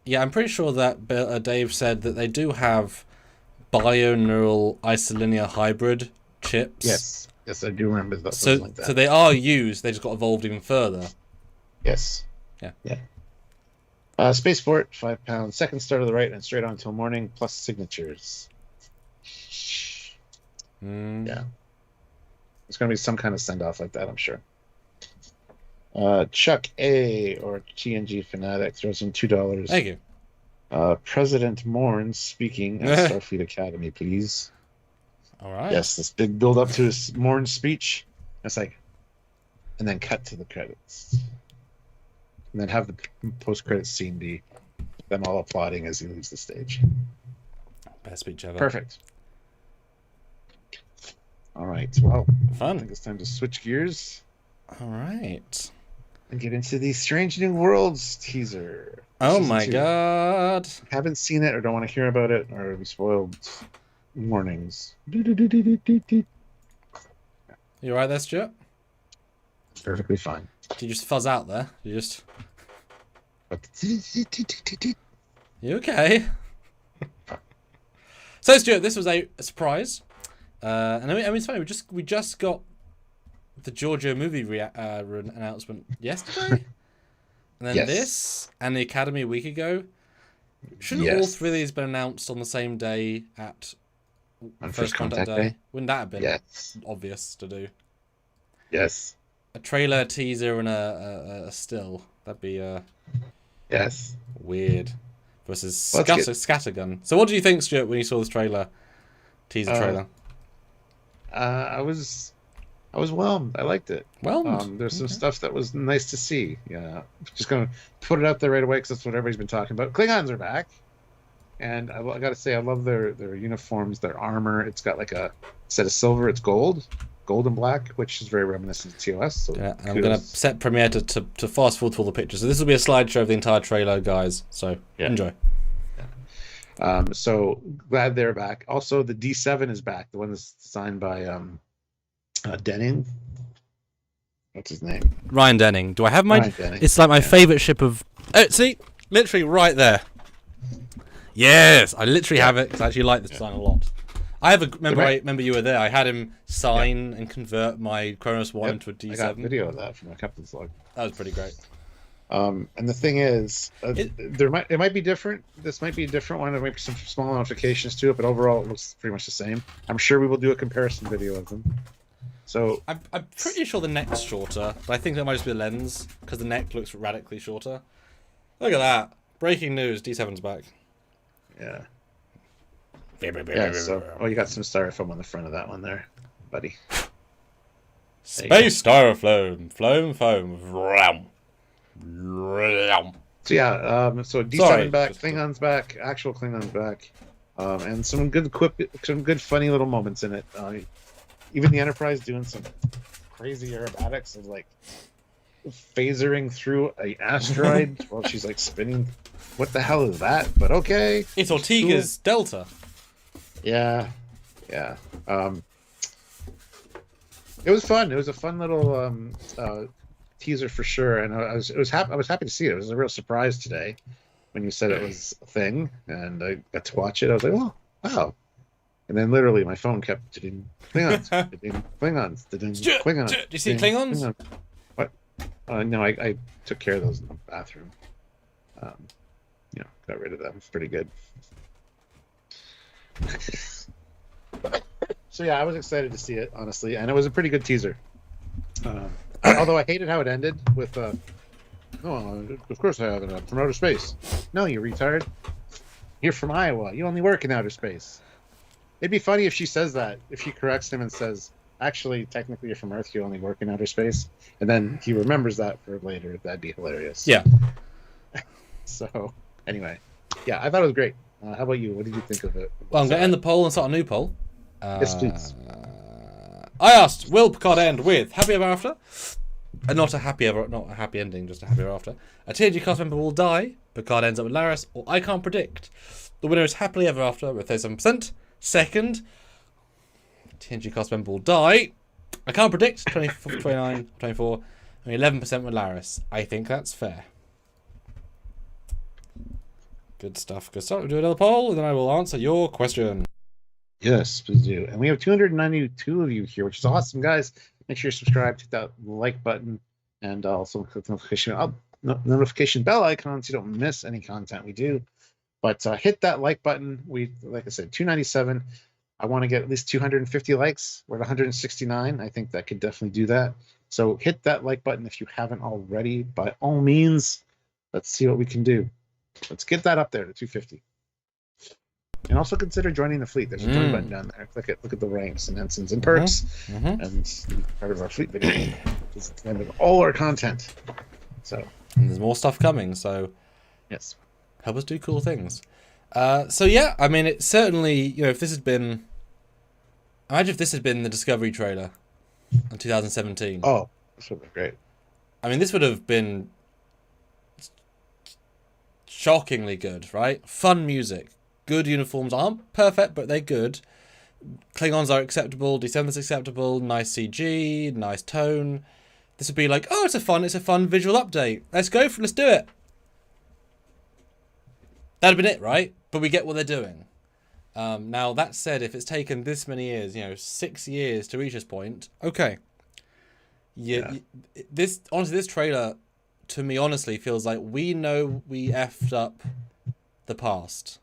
Yeah, I'm pretty sure that Dave said that they do have bio-neural isolinear hybrid chips. Yes, I do remember that. So, like that. So they are used, they just got evolved even further. Yes. Yeah. Spaceport, £5. Second start to the right and straight on until morning, plus signatures. Yeah. There's going to be some kind of send-off like that, I'm sure. Chuck A, or TNG Fanatic, throws in $2. Thank you. President Morn speaking at Starfleet Academy, please. All right. Yes, this big build-up to his Morn speech. It's like... And then cut to the credits. And then have the post-credits scene be them all applauding as he leaves the stage. Best speech ever. Perfect. All right, well, Fun. I think it's time to switch gears. All right. And get into the Strange New Worlds teaser. Oh my god. Haven't seen it or don't want to hear about it or be spoiled. Warnings. You alright there, Stuart? Perfectly fine. Did you just fuzz out there? You okay? So, Stuart, this was a surprise. And I mean, it's funny. We just got the Georgia movie announcement yesterday, and then this and the Academy a week ago. Shouldn't all three of these been announced on the same day on First Contact Day? Wouldn't that have been obvious to do? Yes. A trailer, a teaser, and a still. That'd be weird. Versus Scattergun. So, what do you think, Stuart, when you saw this teaser trailer? I was whelmed. I liked it. Whelmed? There's some stuff that was nice to see. Yeah, just gonna put it out there right away because that's what everybody's been talking about. Klingons are back, and I gotta say I love their uniforms, their armor. It's got like a instead of silver, it's gold and black, which is very reminiscent of TOS. So I'm gonna set Premiere to fast forward to all the pictures. So this will be a slideshow of the entire trailer, guys. So enjoy. So glad they're back. Also, the D7 is back. The one that's designed by Denning. What's his name? Ryan Denning. Do I have mine? It's like my favorite ship of... Oh, see? Literally right there. Yes! I literally have it because I actually like this design a lot. I remember you were there. I had him sign and convert my Kronos 1 into a D7. I got a video of that from my captain's log. That was pretty great. And the thing is, it might be different. This might be a different one. There might be some small modifications to it, but overall it looks pretty much the same. I'm sure we will do a comparison video of them. So I'm pretty sure the neck's shorter, but I think that might just be the lens because the neck looks radically shorter. Look at that! Breaking news: D7's back. Yeah. So, you got some styrofoam on the front of that one there, buddy. Space styrofoam, foam. So so D7 back, Klingons back, actual Klingons back, and some good funny little moments in it. Even the Enterprise doing some crazy aerobatics of like phasering through an asteroid while she's like spinning. What the hell is that? But okay, it's Ortega's Delta. Yeah. It was fun. It was a fun little teaser for sure, and I was happy to see it. It was a real surprise today when you said it was a thing, and I got to watch it. I was like, oh, wow. And then literally my phone kept Klingons, Klingons. Do you see Klingons? What? No, I took care of those in the bathroom. Got rid of them. It's pretty good. So yeah, I was excited to see it, honestly, and it was a pretty good teaser. Although I hated how it ended with, of course I have it from outer space. No, you retard. You're from Iowa. You only work in outer space. It'd be funny if she says that, if she corrects him and says, actually, technically you're from Earth, you only work in outer space. And then he remembers that for later. That'd be hilarious. Yeah. So, anyway. Yeah, I thought it was great. How about you? What did you think of it? Well, I'm going to end the poll and start a new poll. Yes, please. I asked, will Picard end with Happy Ever After? not a happy ending, just a happy ever after. A TNG cast member will die. Picard ends up with Laris, or I can't predict. The winner is happily ever after with 37%. Second, TNG cast member will die. I can't predict. 24, 29, 24, and 11% with Laris. I think that's fair. Good stuff. Good stuff. We'll do another poll, and then I will answer your question. Yes, please do. And we have 292 of you here, which is awesome, guys. Make sure you're subscribed, hit that like button, and also click the notification bell icon so you don't miss any content we do. But hit that like button. Like I said, 297. I want to get at least 250 likes. We're at 169. I think that could definitely do that. So hit that like button if you haven't already. By all means, let's see what we can do. Let's get that up there to 250. And also consider joining the fleet. There's a join button down there. Look at the ranks and ensigns and perks, and part of our fleet video. It's the end of all our content. So and there's more stuff coming. So yes, help us do cool things. So yeah, I mean, it certainly, if this had been, imagine if this had been the Discovery trailer in 2017. Oh, this would be great. I mean, this would have been shockingly good, right? Fun music, good uniforms, aren't perfect, but they're good. Klingons are acceptable, D7's acceptable, nice CG, nice tone. This would be like, oh, it's a fun visual update. Let's do it. That'd have been it, right? But we get what they're doing. Now, that said, if it's taken this many years, 6 years to reach this point, okay. This trailer, to me, honestly, feels like we know we effed up the past.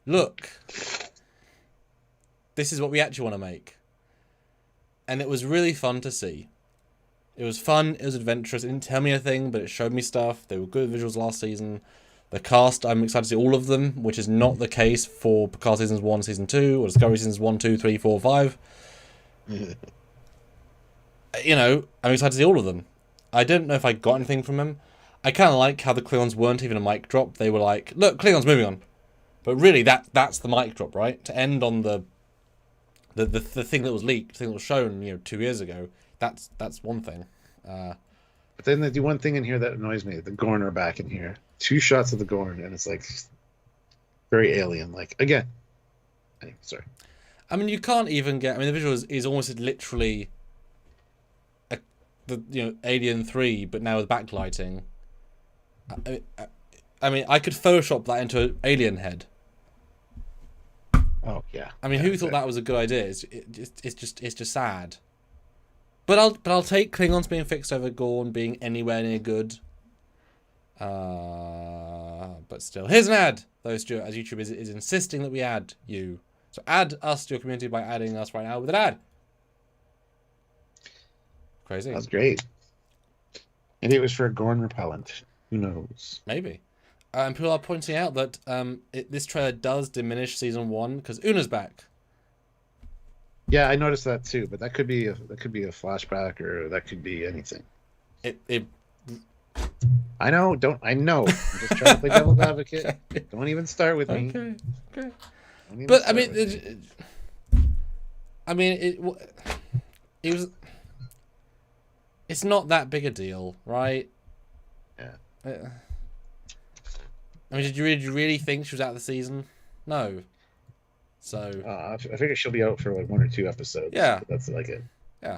Look. This is what we actually want to make. And it was really fun to see. It was fun, it was adventurous, it didn't tell me anything, but it showed me stuff. They were good visuals last season. The cast, I'm excited to see all of them, which is not the case for Picard Seasons 1, Season 2, or Discovery Seasons 1, 2, 3, 4, 5. I'm excited to see all of them. I don't know if I got anything from them. I kind of like how the Klingons weren't even a mic drop. They were like, look, Klingons, moving on. But really, that's the mic drop, right? To end on the thing that was leaked, the thing that was shown, 2 years ago. That's one thing. But then they do one thing in here that annoys me. The Gorn are back in here. 2 shots of the Gorn, and it's like very alien-like. Again. Anyway, sorry. I mean, you can't even get. I mean, the visual is almost literally Alien 3, but now with backlighting. I mean, I could Photoshop that into an alien head. Oh yeah. I mean, who thought that was a good idea? It's just sad. But I'll take Klingons being fixed over Gorn being anywhere near good. But still, here's an ad. Though Stuart, as YouTube is insisting that we add you. So add us to your community by adding us right now with an ad. Crazy. That's great. Maybe it was for a Gorn repellent. Who knows? Maybe. And people are pointing out that this trailer does diminish season 1 because Una's back. Yeah, I noticed that too. But that could be a flashback, or that could be anything. I know. I'm just trying to play devil's advocate. Okay. Don't even start with me. Okay. But I mean, it was. It's not that big a deal, right? Yeah. I mean, did you really think she was out of the season? No. So. I figure she'll be out for like 1 or 2 episodes. Yeah. That's like it. Yeah.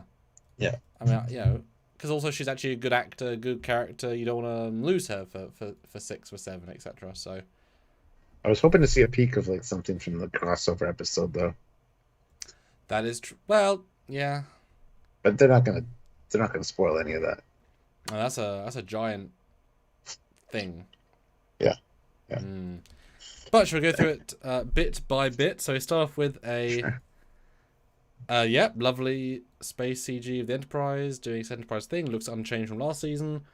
Yeah. I mean, because also she's actually a good actor, good character. You don't want to lose her for 6 or 7, etc. So. I was hoping to see a peek of like something from the crossover episode, though. That is true. Well, yeah. But they're not gonna spoil any of that. Oh, that's a giant thing. Yeah. But should we go through it bit by bit? So we start off with a lovely space CG of the Enterprise doing its Enterprise thing. Looks unchanged from last season.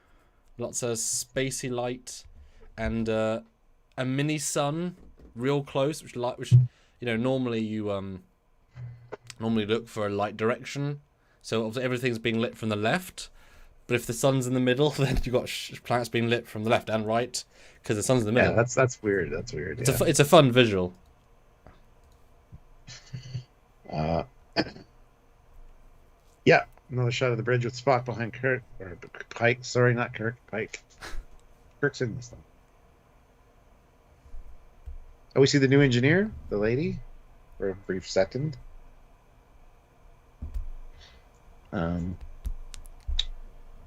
Lots of spacey light and a mini sun real close, which normally you normally look for a light direction. So obviously everything's being lit from the left. But if the sun's in the middle, then you've got planets being lit from the left and right because the sun's in the middle. Yeah, that's weird. That's weird. It's a fun visual. Yeah, Another shot of the bridge with Spock behind Kirk. Or Pike. Sorry, not Kirk. Pike. Kirk's in this thing. Oh, we see the new engineer, the lady, for a brief second.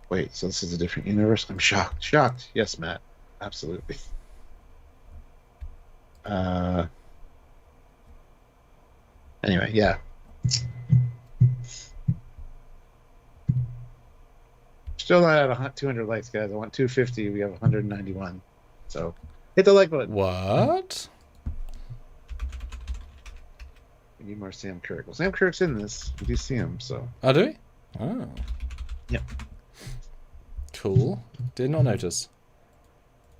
Wait, so this is a different universe? I'm shocked. Shocked. Yes, Matt. Absolutely. Anyway, yeah. Still not at 200 likes, guys. I want 250. We have 191. So hit the like button. What? We need more Sam Kirk. Well, Sam Kirk's in this. We do see him, so. Oh, do we? Oh. Yep. Cool. Did not notice.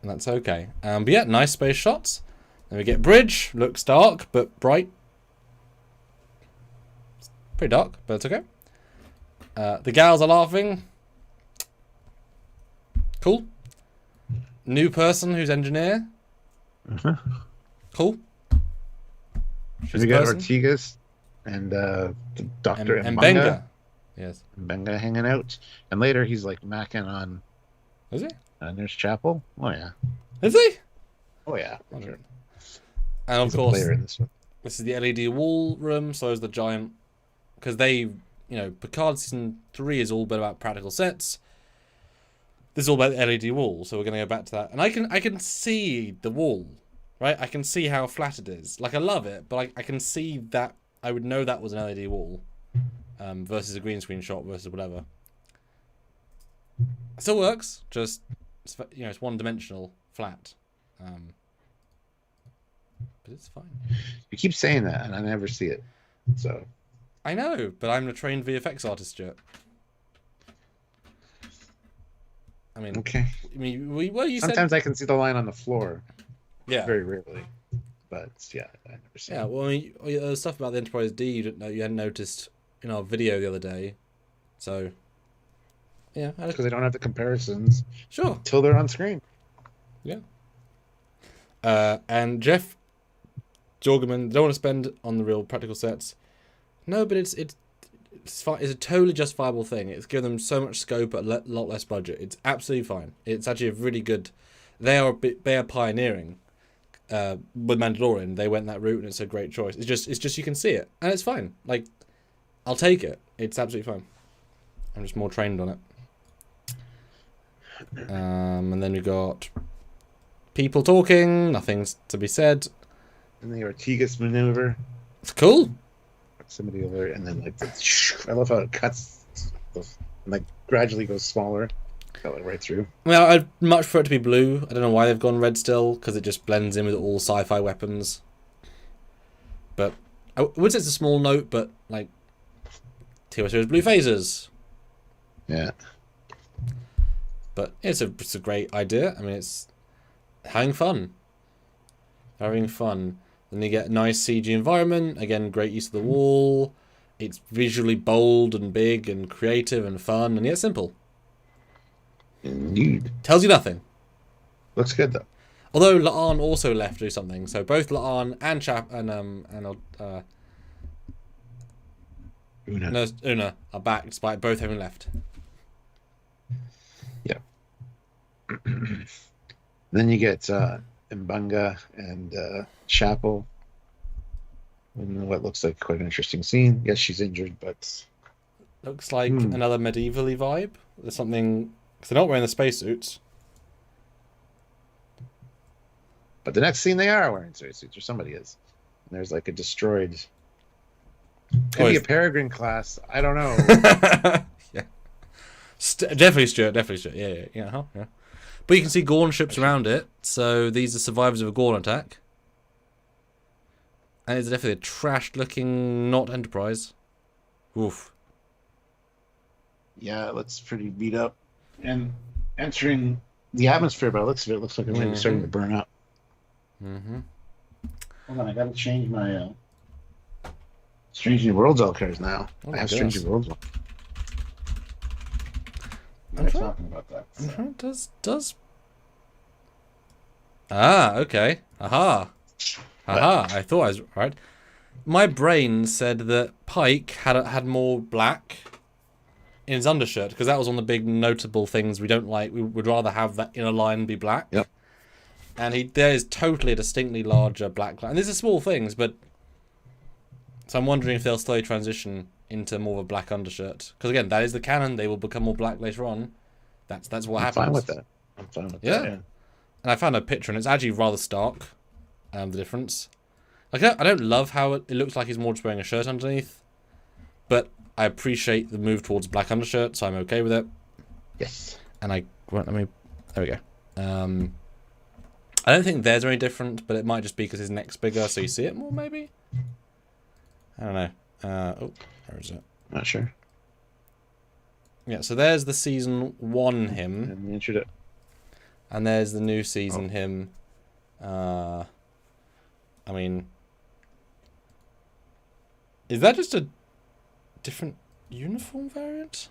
And that's okay. But yeah, nice space shots. Then we get bridge. Looks dark, but bright. It's pretty dark, but it's okay. The gals are laughing. Cool. New person who's engineer. Cool. She's we got Ortigas and the Doctor and Benga. Yes. Benga hanging out. And later he's like macking on. Is he? Nurse Chapel. Oh, yeah. Is he? Oh, yeah. Sure. And of course, this is the LED wall room. So is the giant. Because they, Picard season 3 is all been about practical sets. This is all about the LED wall. So we're going to go back to that. And I can see the wall, right? I can see how flat it is. Like, I love it, but I can see that. I would know that was an LED wall versus a green screen shot versus whatever. It still works. Just, it's one-dimensional, flat. But it's fine. You keep saying that, and I never see it. So I know, but I'm a trained VFX artist, Stuart. I mean, okay. I mean, you sometimes said... I can see the line on the floor. Yeah. Very rarely. But yeah, I never see it. Yeah, well, I mean, there's stuff about the Enterprise D you hadn't noticed in our video the other day. So, yeah. Because they don't have the comparisons. Sure. Until they're on screen. Yeah. And Jeff Jorgeman, don't want to spend on the real practical sets. No, but it's fine. It's a totally justifiable thing. It's given them so much scope at a lot less budget. It's absolutely fine. It's actually a really good. They are pioneering. With Mandalorian, they went that route, and it's a great choice. It's just you can see it, and it's fine. Like, I'll take it. It's absolutely fine. I'm just more trained on it. And then we got people talking. Nothing's to be said. And the Ortigas maneuver. It's cool. Proximity alert, and then I love how it cuts, and like gradually goes smaller. Got it right through. Well, I'd much prefer it to be blue. I don't know why they've gone red still, because it just blends in with all sci-fi weapons. But I would say it's a small note, but like TOS has blue phasers. Yeah. But it's a great idea. I mean, it's having fun. Having fun. Then you get a nice CG environment. Again, great use of the wall. It's visually bold and big and creative and fun, and yet simple. Indeed. Tells you nothing. Looks good though. Although La'an also left to do something, so both La'an and Una are back despite both having left. Yeah. Then you get M'Benga and Chapel in what looks like quite an interesting scene. Yes, she's injured, but looks like another medievally vibe. There's something. Because they're not wearing the spacesuits. But the next scene they are wearing spacesuits, or somebody is. And there's like a destroyed. Could be a Peregrine class. I don't know. Yeah. Definitely Stuart. Yeah. But you can see Gorn ships around it. So these are survivors of a Gorn attack. And it's definitely a trashed looking, not Enterprise. Oof. Yeah, it looks pretty beat up. And entering the atmosphere, but it looks like it's maybe starting to burn up. Mm-hmm. Hold on, I gotta change my Strange New Worlds LCARs now. I have Strange New Worlds. I'm talking about that. Does. Ah, okay. Aha. I thought I was right. My brain said that Pike had more black. in his undershirt, because that was one of the big notable things we don't like. We would rather have that inner line be black. Yep. And there is totally a distinctly larger black line. And these are small things, but... So I'm wondering if they'll slowly transition into more of a black undershirt. Because again, that is the canon. They will become more black later on. That's what happens. I'm fine with that. I'm fine with that, yeah. And I found a picture, and it's actually rather stark, the difference. Like, I don't love how it looks like he's more just wearing a shirt underneath. But I appreciate the move towards black undershirt, so I'm okay with it. Yes. And there we go. I don't think theirs are any different, but it might just be because his neck's bigger, so you see it more, maybe? I don't know. Where is it? Not sure. Yeah, so there's the season 1 him. And injured it. And there's the new season him. I mean... Is that just a different uniform variant?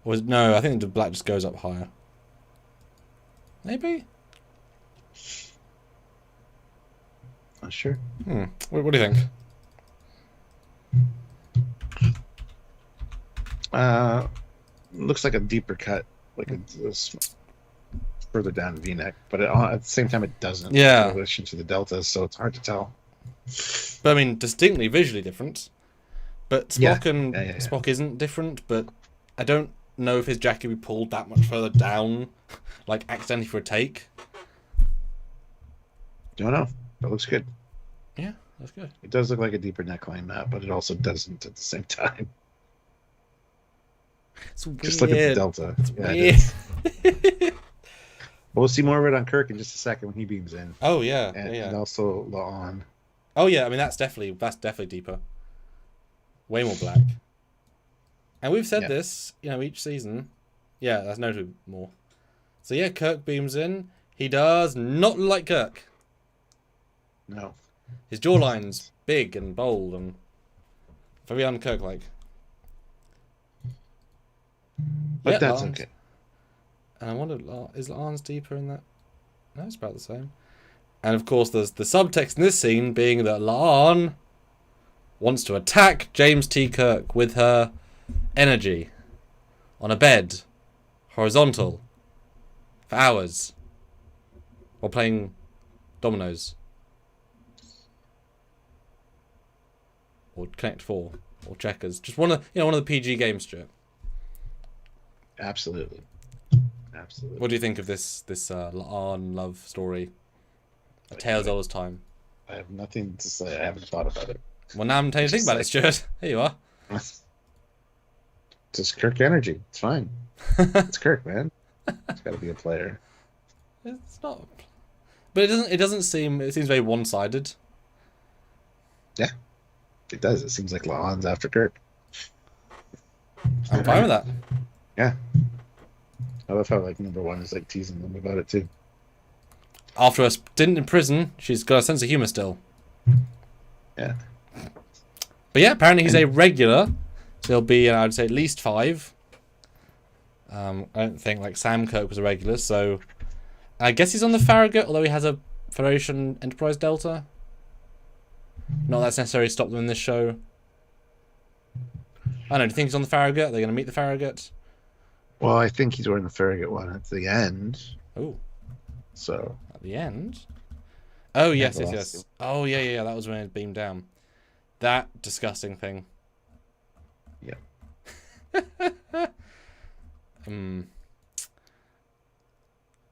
Or no, I think the black just goes up higher. Maybe? Not sure. What do you think? Looks like a deeper cut, like a further down V-neck, but at the same time it doesn't. Yeah. In relation to the deltas, so it's hard to tell. But I mean, distinctly visually different. But Spock Yeah. Spock isn't different, but I don't know if his jacket would be pulled that much further down, like accidentally for a take. Don't know. That looks good. Yeah, that's good. It does look like a deeper neckline map, but it also doesn't at the same time. It's weird. Just look at the delta. It's weird. We'll see more of it on Kirk in just a second when he beams in. Oh yeah, and also La'an. Oh yeah, I mean that's definitely deeper. Way more black. And we've said this, each season. Yeah, that's noted more. So yeah, Kirk beams in. He does not look like Kirk. No. His jawline's big and bold and very un-Kirk-like. But that's okay. And I wonder, is La'an's deeper in that? No, it's about the same. And of course, there's the subtext in this scene being that La'an wants to attack James T. Kirk with her energy on a bed, horizontal, for hours, while playing dominoes. Or Connect 4, or checkers. Just one of the PG games, Stuart. Absolutely. What do you think of this La'an love story? A Tale as Old as Time. I have nothing to say. I haven't thought about it. Well, now I'm telling you to think about it, Stuart. Here you are. Just Kirk energy. It's fine. It's Kirk, man. It's got to be a player. It's not. But it doesn't seem. It seems very one-sided. Yeah, it does. It seems like La'an's after Kirk. I'm fine with that. Yeah. I love how number 1 is teasing them about it too. After a stint in prison, she's got a sense of humor still. Yeah. But yeah, apparently he's a regular. So he'll be, I'd say, at least 5. I don't think Sam Kirk was a regular, so I guess he's on the Farragut, although he has a Federation Enterprise Delta. Not that's necessarily stopped them in this show. I don't know. Do you think he's on the Farragut? Are they going to meet the Farragut? Well, I think he's wearing the Farragut one at the end. Oh. So. At the end? Oh, yes. Oh, yeah. That was when it beamed down. That disgusting thing. Yeah. But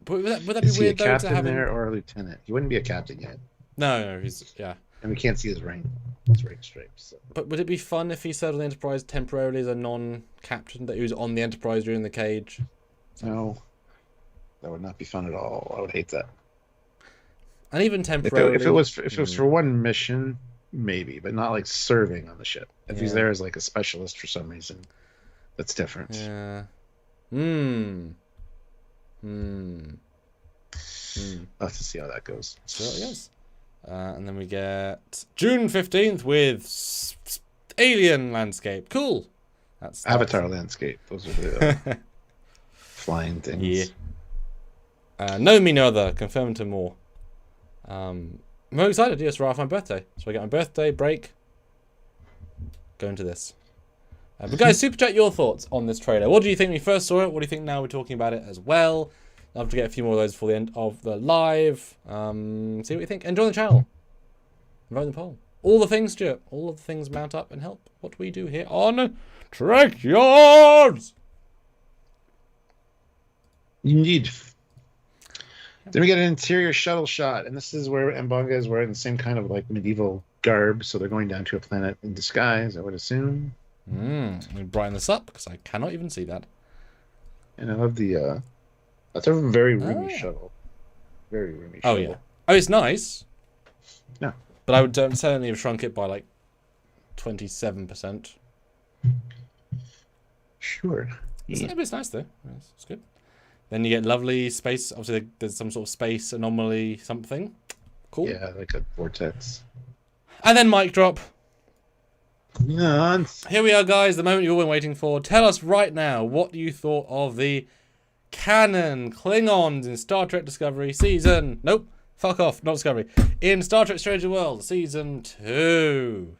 would that be weird, though, to have him there or a lieutenant? He wouldn't be a captain yet. No, he's... Yeah. And we can't see his rank. His rank stripes. So. But would it be fun if he served on the Enterprise temporarily as a non-captain, that he was on the Enterprise during the cage? No. That would not be fun at all. I would hate that. And even temporarily... If it was for one mission, maybe, but not serving on the ship. If he's there as a specialist for some reason, that's different. Yeah. I'll have to see how that goes. Sure, yes. And then we get June 15th with Alien Landscape. Cool. That's Avatar Landscape. Those are the flying things. Yeah. No Me No Other. Confirmed to more. I'm very excited. Yes, right after my birthday. So I get my birthday break. Go into this. But guys, super chat your thoughts on this trailer. What do you think when you first saw it? What do you think now we're talking about it as well? I'll have to get a few more of those before the end of the live. See what you think. And join the channel. Vote in the poll. All the things, Stuart. All of the things mount up and help what we do here on Trekyards. Indeed. Then we get an interior shuttle shot, and this is where M'Banga is wearing the same kind of like medieval garb, so they're going down to a planet in disguise, I would assume. Let me brighten this up because I cannot even see that. And I love the that's a very roomy shuttle. Very roomy shuttle. Oh yeah. Oh, it's nice. Yeah. But I would certainly have shrunk it by like 27%. Sure. It's nice though. It's good. Then you get lovely space. Obviously, there's some sort of space anomaly something. Cool. Yeah, like a vortex. And then mic drop. Yeah. Here we are, guys. The moment you've all been waiting for. Tell us right now what you thought of the canon Klingons in Star Trek Discovery season. Nope. Fuck off. Not Discovery. In Star Trek Strange New Worlds season 2.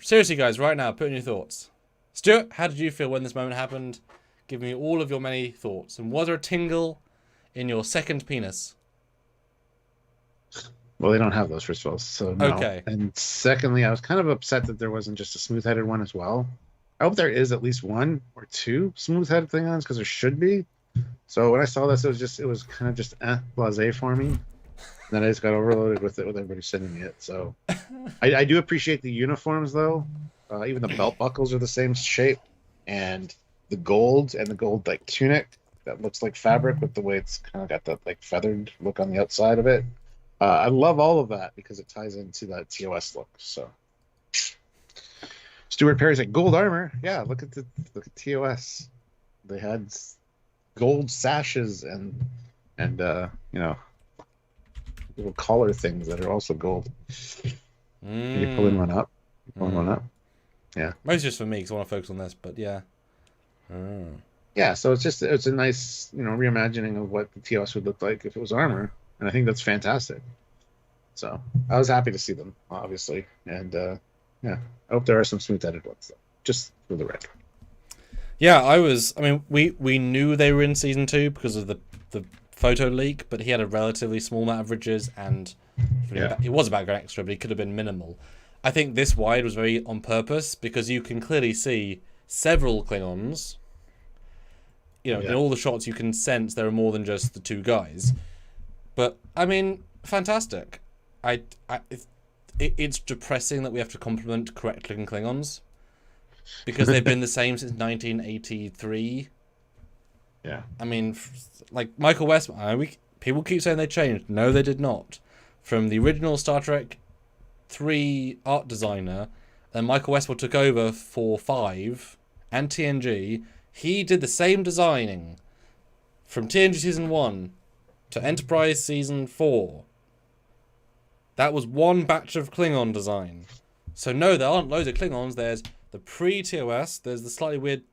Seriously, guys, right now, put in your thoughts. Stuart, how did you feel when this moment happened? Give me all of your many thoughts. And was there a tingle in your second penis? Well, they don't have those, first of all, so no. Okay. And secondly, I was kind of upset that there wasn't just a smooth-headed one as well. I hope there is at least one or two smooth-headed Klingons, because there should be. So when I saw this, it was kind of just blasé for me. And then I just got overloaded with it with everybody sending me it. So I do appreciate the uniforms, though. Even the belt buckles are the same shape, and the gold like tunic that looks like fabric with the way it's kind of got that like feathered look on the outside of it. I love all of that because it ties into that TOS look. So Stuart Perry's like gold armor. Yeah, look at TOS. They had gold sashes and little collar things that are also gold. You pulling one up. One up. Yeah. Mostly just for me because I want to focus on this, but yeah. Yeah, so it's a nice, reimagining of what the TOS would look like if it was armor, and I think that's fantastic. So I was happy to see them, obviously, and I hope there are some smooth-headed ones, though, just for the record. Yeah, I mean, we knew they were in season 2 because of the photo leak, but he had a relatively small amount of ridges, and he was a background extra, but he could have been minimal. I think this wide was very on purpose because you can clearly see several Klingons. In all the shots you can sense there are more than just the two guys. But I mean, fantastic. It's depressing that we have to compliment correct-looking Klingons because they've been the same since 1983. Yeah. I mean, like Michael West. People keep saying they changed. No, they did not. From the original Star Trek 3 art designer, and Michael Westwood took over for 5 and TNG. He did the same designing from TNG Season 1 to Enterprise Season 4. That was one batch of Klingon design. So no, there aren't loads of Klingons. There's the pre-TOS, there's the slightly weird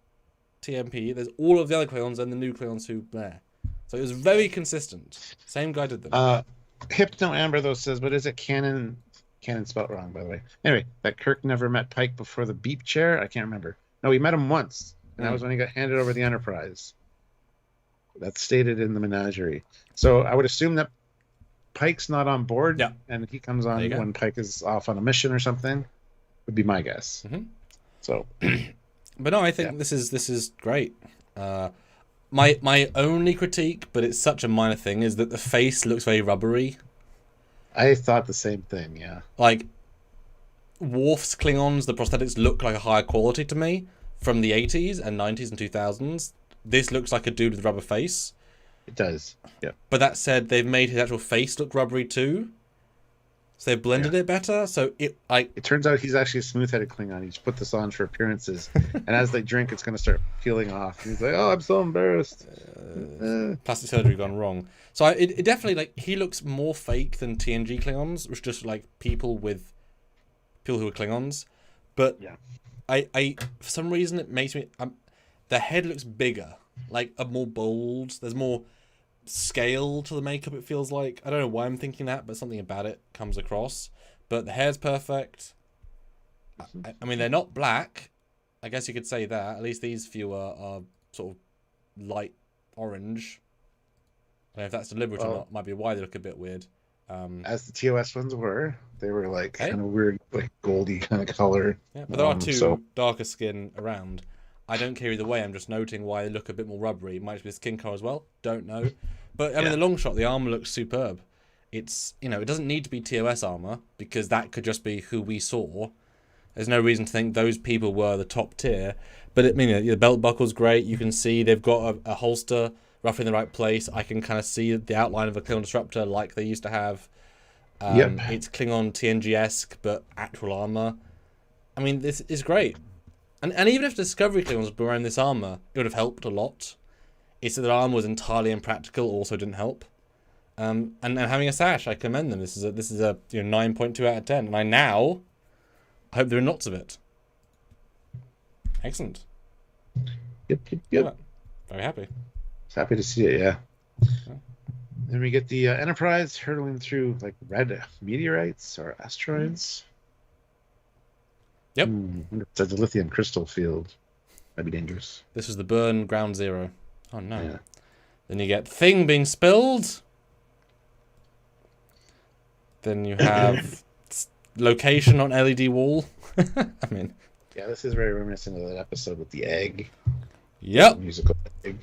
TMP, there's all of the other Klingons and the new Klingons who there. So it was very consistent. Same guy did them. Hypno Amber, though, says, but is it canon? Canon spelled wrong, by the way. Anyway, that Kirk never met Pike before the beep chair? I can't remember. No, he met him once. And that was when he got handed over the Enterprise. That's stated in the menagerie. So I would assume that Pike's not on board, and he comes on when Pike is off on a mission or something. Would be my guess. Mm-hmm. So, but no, I think this is great. My only critique, but it's such a minor thing, is that the face looks very rubbery. I thought the same thing. Yeah, like Worf's Klingons, the prosthetics look like a higher quality to me. From the 80s and 90s and 2000s, this looks like a dude with a rubber face. It does, yeah. But that said, they've made his actual face look rubbery too. So they've blended it better. So it turns out he's actually a smooth-headed Klingon. He just put this on for appearances, and as they drink, it's going to start peeling off. And he's like, "Oh, I'm so embarrassed." Plastic surgery gone wrong. So it definitely he looks more fake than TNG Klingons, which just like people who are Klingons. But I for some reason it makes me the head looks bigger, like more bold. There's more scale to the makeup. It feels like, I don't know why I'm thinking that, but something about it comes across. But the hair's perfect. I mean, they're not black, I guess you could say that. At least these few are sort of light orange. I don't know if that's deliberate or not. Might be why they look a bit weird. As the TOS ones were, they were like Hey? kind of weird, like goldy kind of color. Yeah, but there are two darker skin around. I don't care either way. I'm just noting why they look a bit more rubbery. It might just be the skin color as well. Don't know. But I mean, the long shot, the armor looks superb. It's, you know, it doesn't need to be TOS armor because that could just be who we saw. There's no reason to think those people were the top tier. But I mean, the belt buckle's great. You can see they've got a holster roughly in the right place. I can kind of see the outline of a Klingon disruptor like they used to have. It's Klingon TNG-esque, but actual armor. I mean, this is great. And even if Discovery Klingons were wearing this armor, it would have helped a lot. It's that their armor was entirely impractical, also didn't help. And having a sash, I commend them. This is a 9.2 out of 10, and I hope there are lots of it. Excellent. Yep. Yeah, very happy. Happy to see it. Yeah. Then we get the Enterprise hurtling through like red meteorites or asteroids. Yep. It's a lithium crystal field. That'd be dangerous. This is the burn ground zero. Oh no. Yeah. Then you get thing being spilled. Then you have location on LED wall. I mean. Yeah, this is very reminiscent of that episode with the egg. Yep. Musical egg.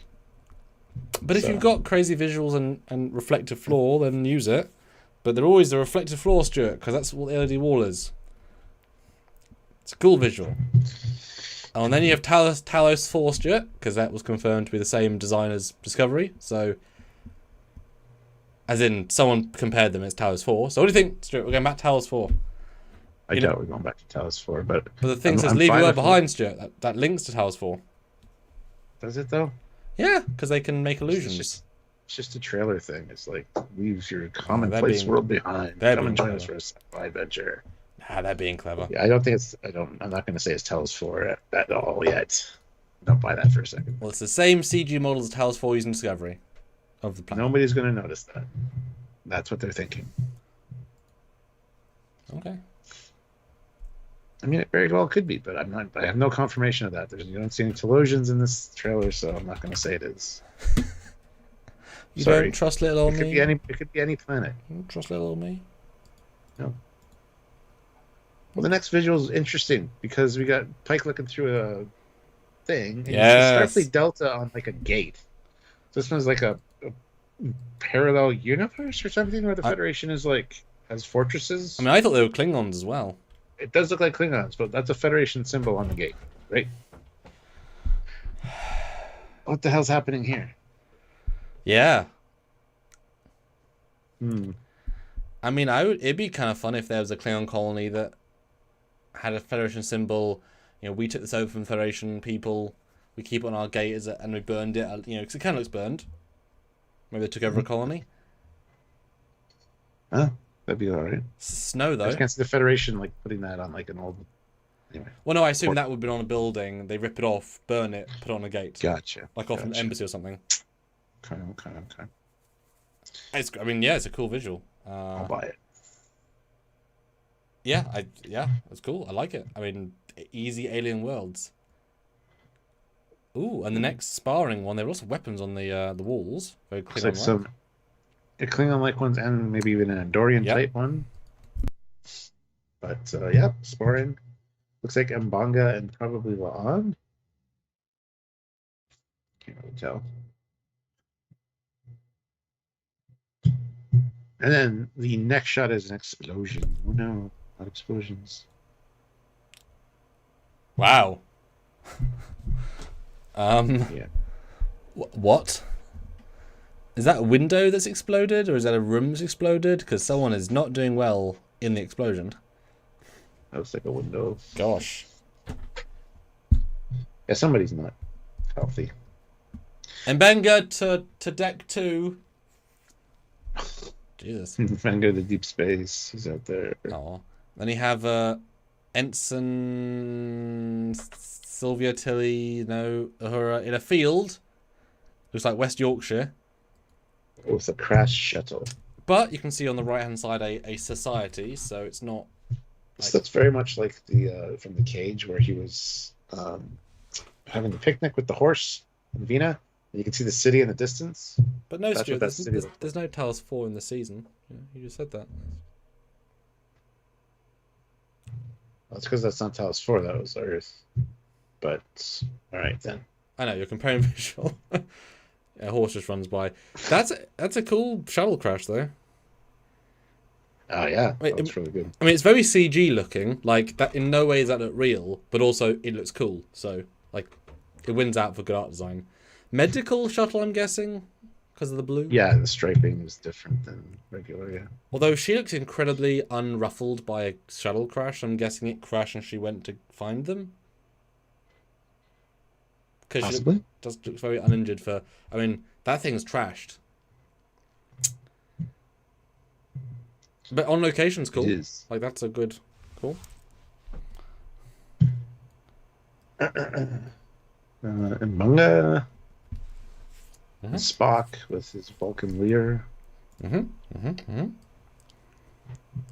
But if you've got crazy visuals and reflective floor, then use it. But they're always the reflective floor, Stuart, because that's what the LED wall is. It's a cool visual. Oh, and then you have Talos 4, Stuart, because that was confirmed to be the same design as Discovery. So, as in, someone compared them as Talos 4. So what do you think, Stuart? We're going back to Talos 4. I doubt we're going back to Talos 4, but the thing says leave your world behind, Stuart. That links to Talos 4. Does it, though? Yeah, because they can make illusions. It's just a trailer thing. It's like, leave your commonplace world behind. Come and join us for a sci-fi adventure. Nah, they're being clever. Yeah, I'm not going to say it's Talos 4 at all yet. Don't buy that for a second. Well, it's the same CG model as Talos 4 using Discovery of the planet. Nobody's going to notice that. That's what they're thinking. Okay. I mean, it very well could be, but I have no confirmation of that. You don't see any Telosians in this trailer, so I'm not going to say it is. You don't trust little old me? It could be any planet. You don't trust little old me? No. Well, the next visual is interesting because we got Pike looking through a thing. And yes. Starfleet Delta on like a gate. So this one's like a parallel universe or something where the Federation is like has fortresses. I mean, I thought they were Klingons as well. It does look like Klingons, but that's a Federation symbol on the gate, right? What the hell's happening here? Yeah. I mean, it'd be kind of fun if there was a Klingon colony that had a Federation symbol. You know, we took this over from Federation people. We keep it on our gate and we burned it. You know, because it kind of looks burned. Maybe they took over a colony. Huh? That'd be all right. Snow, though. I can't see the Federation like putting that on like an old. Anyway. Well, no, I assume that would have been on a building. They rip it off, burn it, put it on a gate. Gotcha. Like off an embassy or something. Okay. I mean, yeah, it's a cool visual. I'll buy it. Yeah, it's cool. I like it. I mean, easy alien worlds. Ooh, and the next sparring one, there were also weapons on the walls. Very clear. Like some Klingon-like ones, and maybe even an Andorian type one. But sparring. Looks like Mbanga and probably La'an. Can't really tell. And then the next shot is an explosion. Oh no, not explosions. Wow. Yeah. What? Is that a window that's exploded, or is that a room that's exploded? Because someone is not doing well in the explosion. That looks like a window. Gosh. Yeah, somebody's not healthy. And Benga to deck 2. Jesus. Benga to deep space. He's out there. Oh. Then you have Ensign Sylvia Tilly, Uhura in a field. Looks like West Yorkshire. With a crash shuttle. But you can see on the right-hand side a society, so it's not... So that's very much like the from the Cage, where he was um, having the picnic with the horse and Vina. And you can see the city in the distance. But no, That's Stuart, what that city looks there's no Talos 4 in the season. Yeah, you just said that. Well, it's because that's not Talos 4, that was Earth. But, alright then. I know, you're comparing visual. A horse just runs by. That's a cool shuttle crash, though. Oh, yeah. That's really good. I mean, it's very CG looking. Like, that in no way is that look real, but also it looks cool. So, like, it wins out for good art design. Medical shuttle, I'm guessing, because of the blue. Yeah, the striping is different than regular, yeah. Although she looks incredibly unruffled by a shuttle crash, I'm guessing it crashed and she went to find them. Because she looks very uninjured for... I mean, that thing's trashed. But on location's cool. It is. Like, that's a good... Cool. And Munga... Spock with his Vulcan Lear. And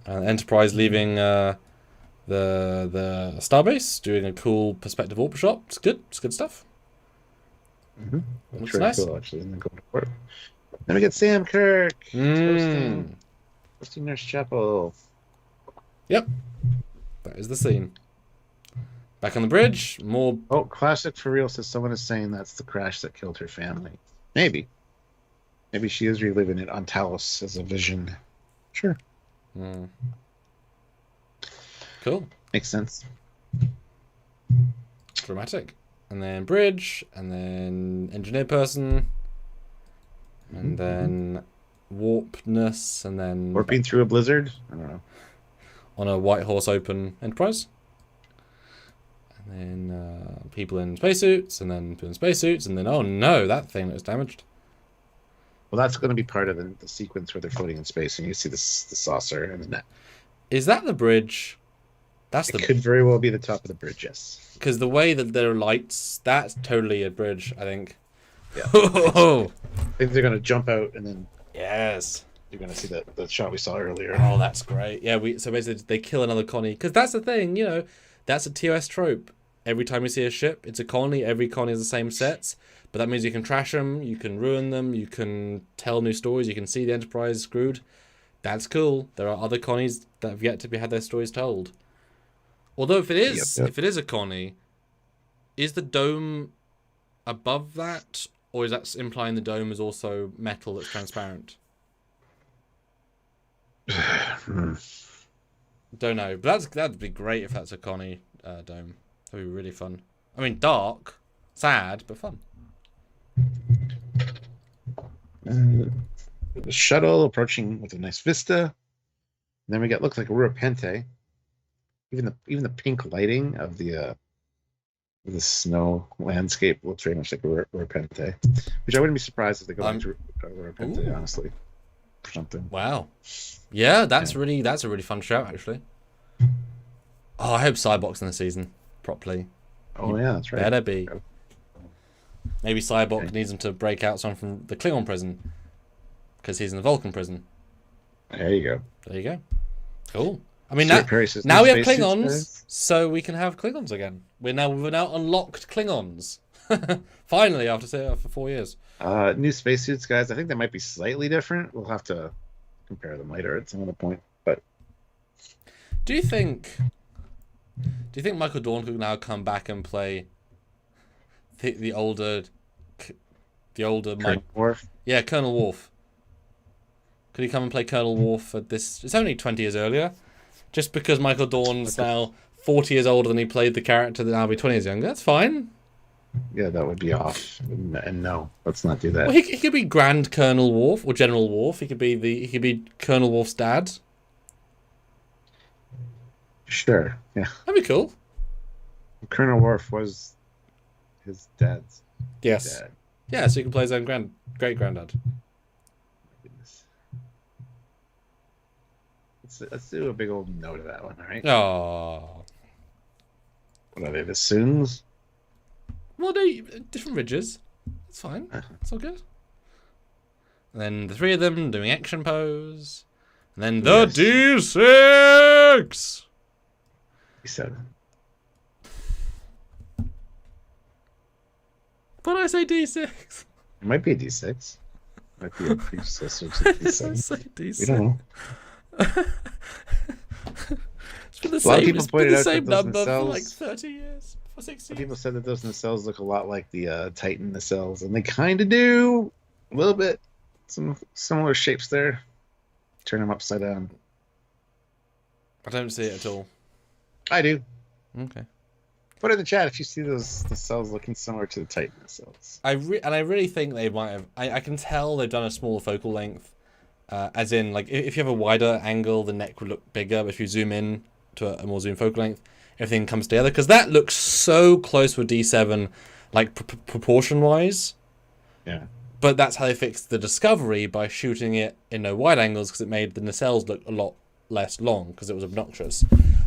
Enterprise leaving the starbase, doing a cool perspective orbit shot. It's good. It's good stuff. Looks really nice. cool, actually. And then going to work. Then we get Sam Kirk. Hosting Nurse Chapel. Yep. That is the scene. Back on the bridge. More. Oh, classic for real. Says someone is saying that's the crash that killed her family. Maybe. Maybe she is reliving it on Talos as a vision. Sure. Cool. Makes sense. Dramatic. And then bridge. And then engineer person. And then warpness. And then... Warping through a blizzard? I don't know. On a White Horse Open Enterprise. And then people in spacesuits, and then people in spacesuits, and then, oh no, that thing looks damaged. Well, that's going to be part of the sequence where they're floating in space, and you see the saucer and the net. Is that the bridge? It could very well be the top of the bridge, yes. Because the way that there are lights, that's totally a bridge, I think. Yeah. I think they're going to jump out, and then... Yes. You're going to see the shot we saw earlier. Oh, that's great. Yeah, so basically they kill another Connie. Because that's the thing, you know, that's a TOS trope. Every time you see a ship, it's a colony. Every colony has the same sets. But that means you can trash them, you can ruin them, you can tell new stories, you can see the Enterprise screwed. That's cool. There are other colonies that have yet to have their stories told. Although if it is a colony, is the dome above that? Or is that implying the dome is also metal that's transparent? Don't know. But that'd be great if that's a Connie dome. That'd be really fun. I mean, dark, sad, but fun. The shuttle approaching with a nice vista. And then we get looks like Aurora Pente. Even the pink lighting of the snow landscape looks very much like Aurora Pente, which I wouldn't be surprised if they go into Aurora Pente, honestly, or something. Wow. Yeah, that's a really fun show, actually. Oh, I hope Cyborg's in the season properly. Oh yeah, that's right. Better be. Maybe Cyborg needs him to break out someone from the Klingon prison because he's in the Vulcan prison. There you go. There you go. Cool. I mean, now we have Klingons, so we can have Klingons again. We've now unlocked Klingons. Finally, after 4 years. New spacesuits, guys. I think they might be slightly different. We'll have to compare them later at some other point. But do you think Michael Dorn could now come back and play the older Colonel Worf? Yeah, Colonel Worf. Could he come and play Colonel Worf at this? It's only 20 years earlier. Just because Michael Dorn's now 40 years older than he played the character that now be 20 years younger. That's fine. Yeah, that would be off. And no, let's not do that. Well, he could be Grand Colonel Worf or General Worf. He could be Colonel Worf's dad. Sure. Yeah. That'd be cool. Colonel Worf was his dad's dad. Yeah, so he can play his own great granddad. Let's do a big old no to that one, all right? Oh. What are they, the Soons? Well, no, different ridges. It's fine. It's all good. And then the three of them doing action pose. And then the D6! D7. But I say D6. It might be a D6. Might be a predecessor to D6. I say D6. We don't know. It's been the A lot of same, people it's been pointed the out same that those number for nacelles- like 30 years. For 60 years. People said that those nacelles look a lot like the Titan nacelles, and they kind of do a little bit. Some similar shapes there. Turn them upside down. I don't see it at all. I do. Okay. Put it in the chat if you see those nacelles looking similar to the Titan nacelles. I really think they might have. I can tell they've done a smaller focal length, as in like if you have a wider angle, the neck would look bigger. But if you zoom in to a more zoom focal length, everything comes together because that looks so close with D7, like proportion wise. Yeah. But that's how they fixed the Discovery by shooting it in no wide angles because it made the nacelles look a lot less long because it was obnoxious.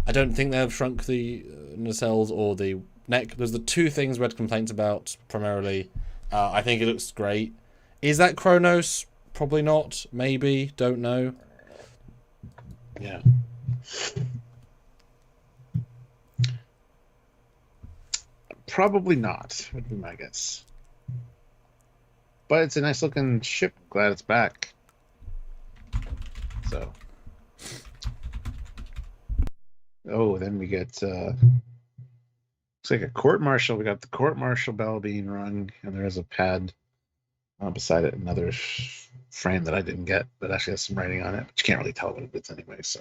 I don't think they've shrunk the nacelles or the neck. There's the two things we had complaints about primarily. I think it looks great. Is that Kronos? Probably not. Maybe. Don't know. Yeah. Probably not, would be my guess. But it's a nice looking ship. Glad it's back. So. Oh, then we get looks like a court martial. We got the court martial bell being rung, and there is a pad beside it, another frame that I didn't get that actually has some writing on it, but you can't really tell what it is anyway, so.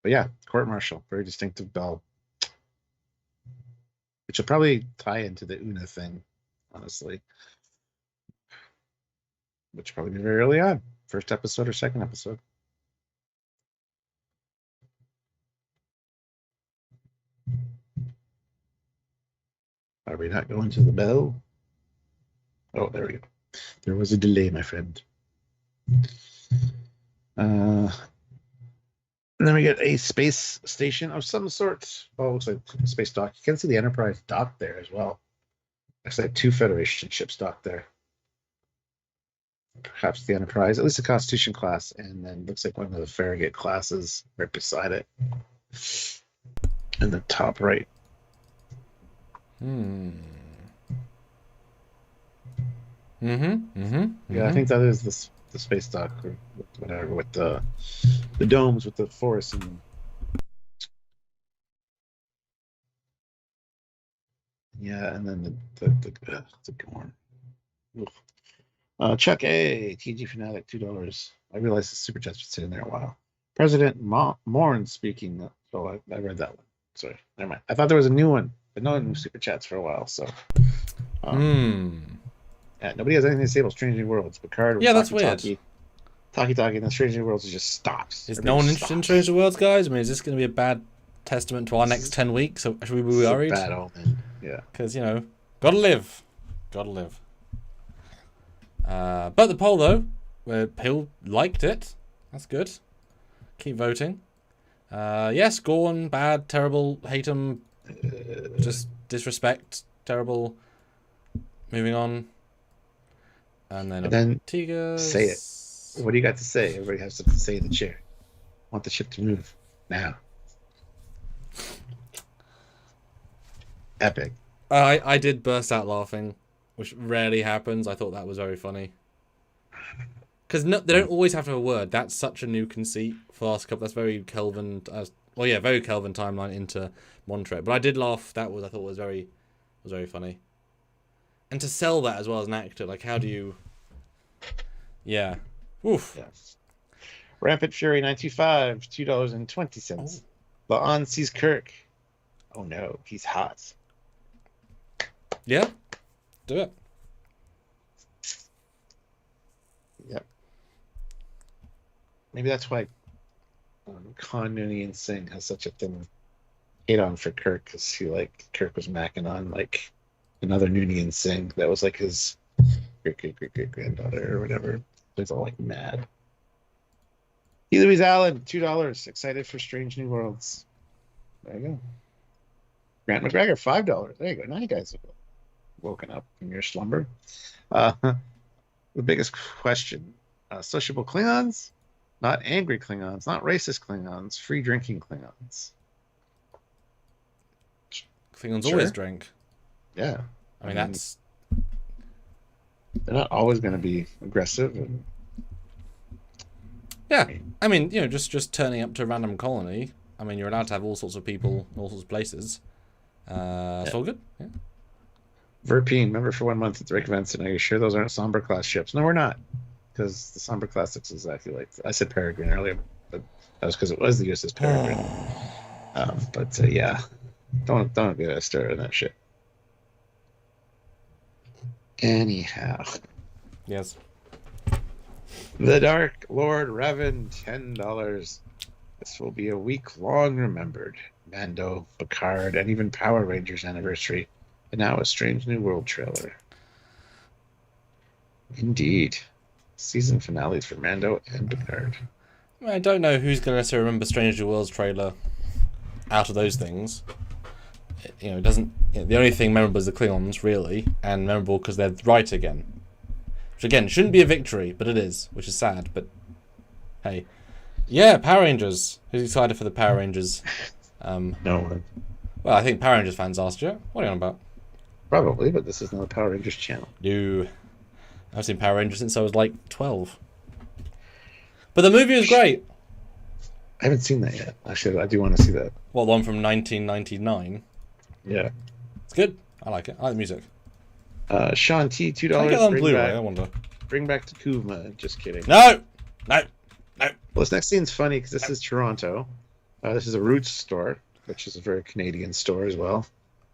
But yeah, court martial, very distinctive bell. Which will probably tie into the Una thing, honestly. Which will probably be very early on. First episode or second episode. Are we not going to the bell? Oh, there we go. There was a delay, my friend. And then we get a space station of some sort. Oh, it looks like a space dock. You can see the Enterprise dock there as well. Looks like 2 Federation ships docked there. Perhaps the Enterprise, at least the Constitution class, and then looks like one of the Farragut classes right beside it. In the top right. Yeah, I think that is the space dock or whatever with the domes with the forest and yeah, and then the Gorn. Chuck A, TG Fanatic, $2. I realized the super chat's been sitting there a while. President Morn speaking. So I read that one. Sorry, never mind. I thought there was a new one, but no new super chats for a while. So, yeah, nobody has anything to say about Strange New Worlds. Picard, yeah, that's weird. Talkie, and then Strange New Worlds just stops. Is no one interested in Strange New Worlds, guys? I mean, is this going to be a bad testament to our next 10 weeks? So should we be worried? Bad omen. Yeah, because gotta live. But the poll though, where Pill liked it. That's good. Keep voting. Yes, Gorn, bad, terrible, hate him, just disrespect, terrible. Moving on. And then Tiga. Say it. What do you got to say? Everybody has something to say in the chair. Want the ship to move now. Epic. I did burst out laughing, which rarely happens. I thought that was very funny. Because they don't always have to have a word. That's such a new conceit for last couple. That's very Kelvin. Very Kelvin timeline into Montrek. But I did laugh. I thought was very funny. And to sell that as well as an actor, like how do you? Yeah. Oof. Yes. Rampant Fury 925, $2.20. La'an sees Kirk. Oh no, he's hot. Yeah. Do it. Yep. Maybe that's why Khan Noonien Singh has such a thin hate on for Kirk, because Kirk was macking on like another Noonien Singh that was like his great granddaughter or whatever. He's all like mad. E. Louise Allen, $2. Excited for Strange New Worlds. There you go. Grant McGregor, $5. There you go. Now you guys have woken up from your slumber. The biggest question: sociable Klingons, not angry Klingons, not racist Klingons, free drinking Klingons. Klingons Sure. always drink. Yeah. I mean, that's... They're not always going to be aggressive. And... Yeah. I mean, you know, just turning up to a random colony. I mean, you're allowed to have all sorts of people, all sorts of places. It's all good. Yeah. Verpine, remember for 1 month at the Reykjavik, and are you sure those aren't Somber class ships? No, we're not. Because the Somber class looks exactly like... I said Peregrine earlier, but that was because it was the USS Peregrine. Yeah. Don't get us started on that shit. Anyhow. Yes. The Dark Lord Revan, $10. This will be a week-long remembered Mando, Picard, and even Power Rangers anniversary. And now a Strange New World trailer. Indeed. Season finales for Mando and Picard. I don't know who's going to remember Strange New Worlds trailer out of those things. You know, it doesn't... You know, the only thing memorable is the Klingons, really. And memorable because they're right again. Which, again, shouldn't be a victory, but it is. Which is sad, but... Hey. Yeah, Power Rangers. Who's excited for the Power Rangers? No one. Well, I think Power Rangers fans asked you. What are you on about? Probably, but this is not a Power Rangers channel. No. I've seen Power Rangers since I was like 12. But the movie was great. I haven't seen that yet. Actually, I do want to see that. Well, the one from 1999. Yeah. It's good. I like it. I like the music. Sean T, $2. Can I get that on Blu-ray? I wonder. Bring back Takuma. Just kidding. No! No! No! Well, this next scene's funny because this is Toronto. This is a Roots store, which is a very Canadian store as well.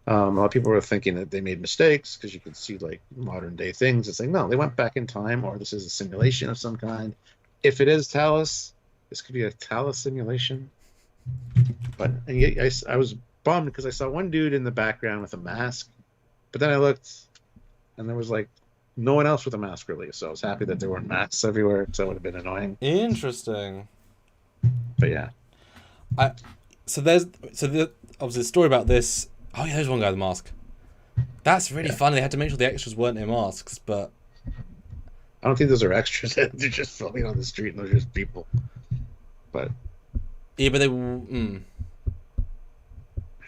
A lot of people were thinking that they made mistakes because you could see like modern day things. It's like, no, they went back in time, or this is a simulation of some kind. If it is Talos, this could be a Talos simulation. But and yet, I was bummed because I saw one dude in the background with a mask, but then I looked and there was like no one else with a mask really. So I was happy that there weren't masks everywhere because that would have been annoying. Interesting. But yeah. Obviously the story about this. Oh yeah, there's one guy with a mask. That's really funny. They had to make sure the extras weren't in masks, but I don't think those are extras. They're just filming on the street and they're just people. But yeah, but they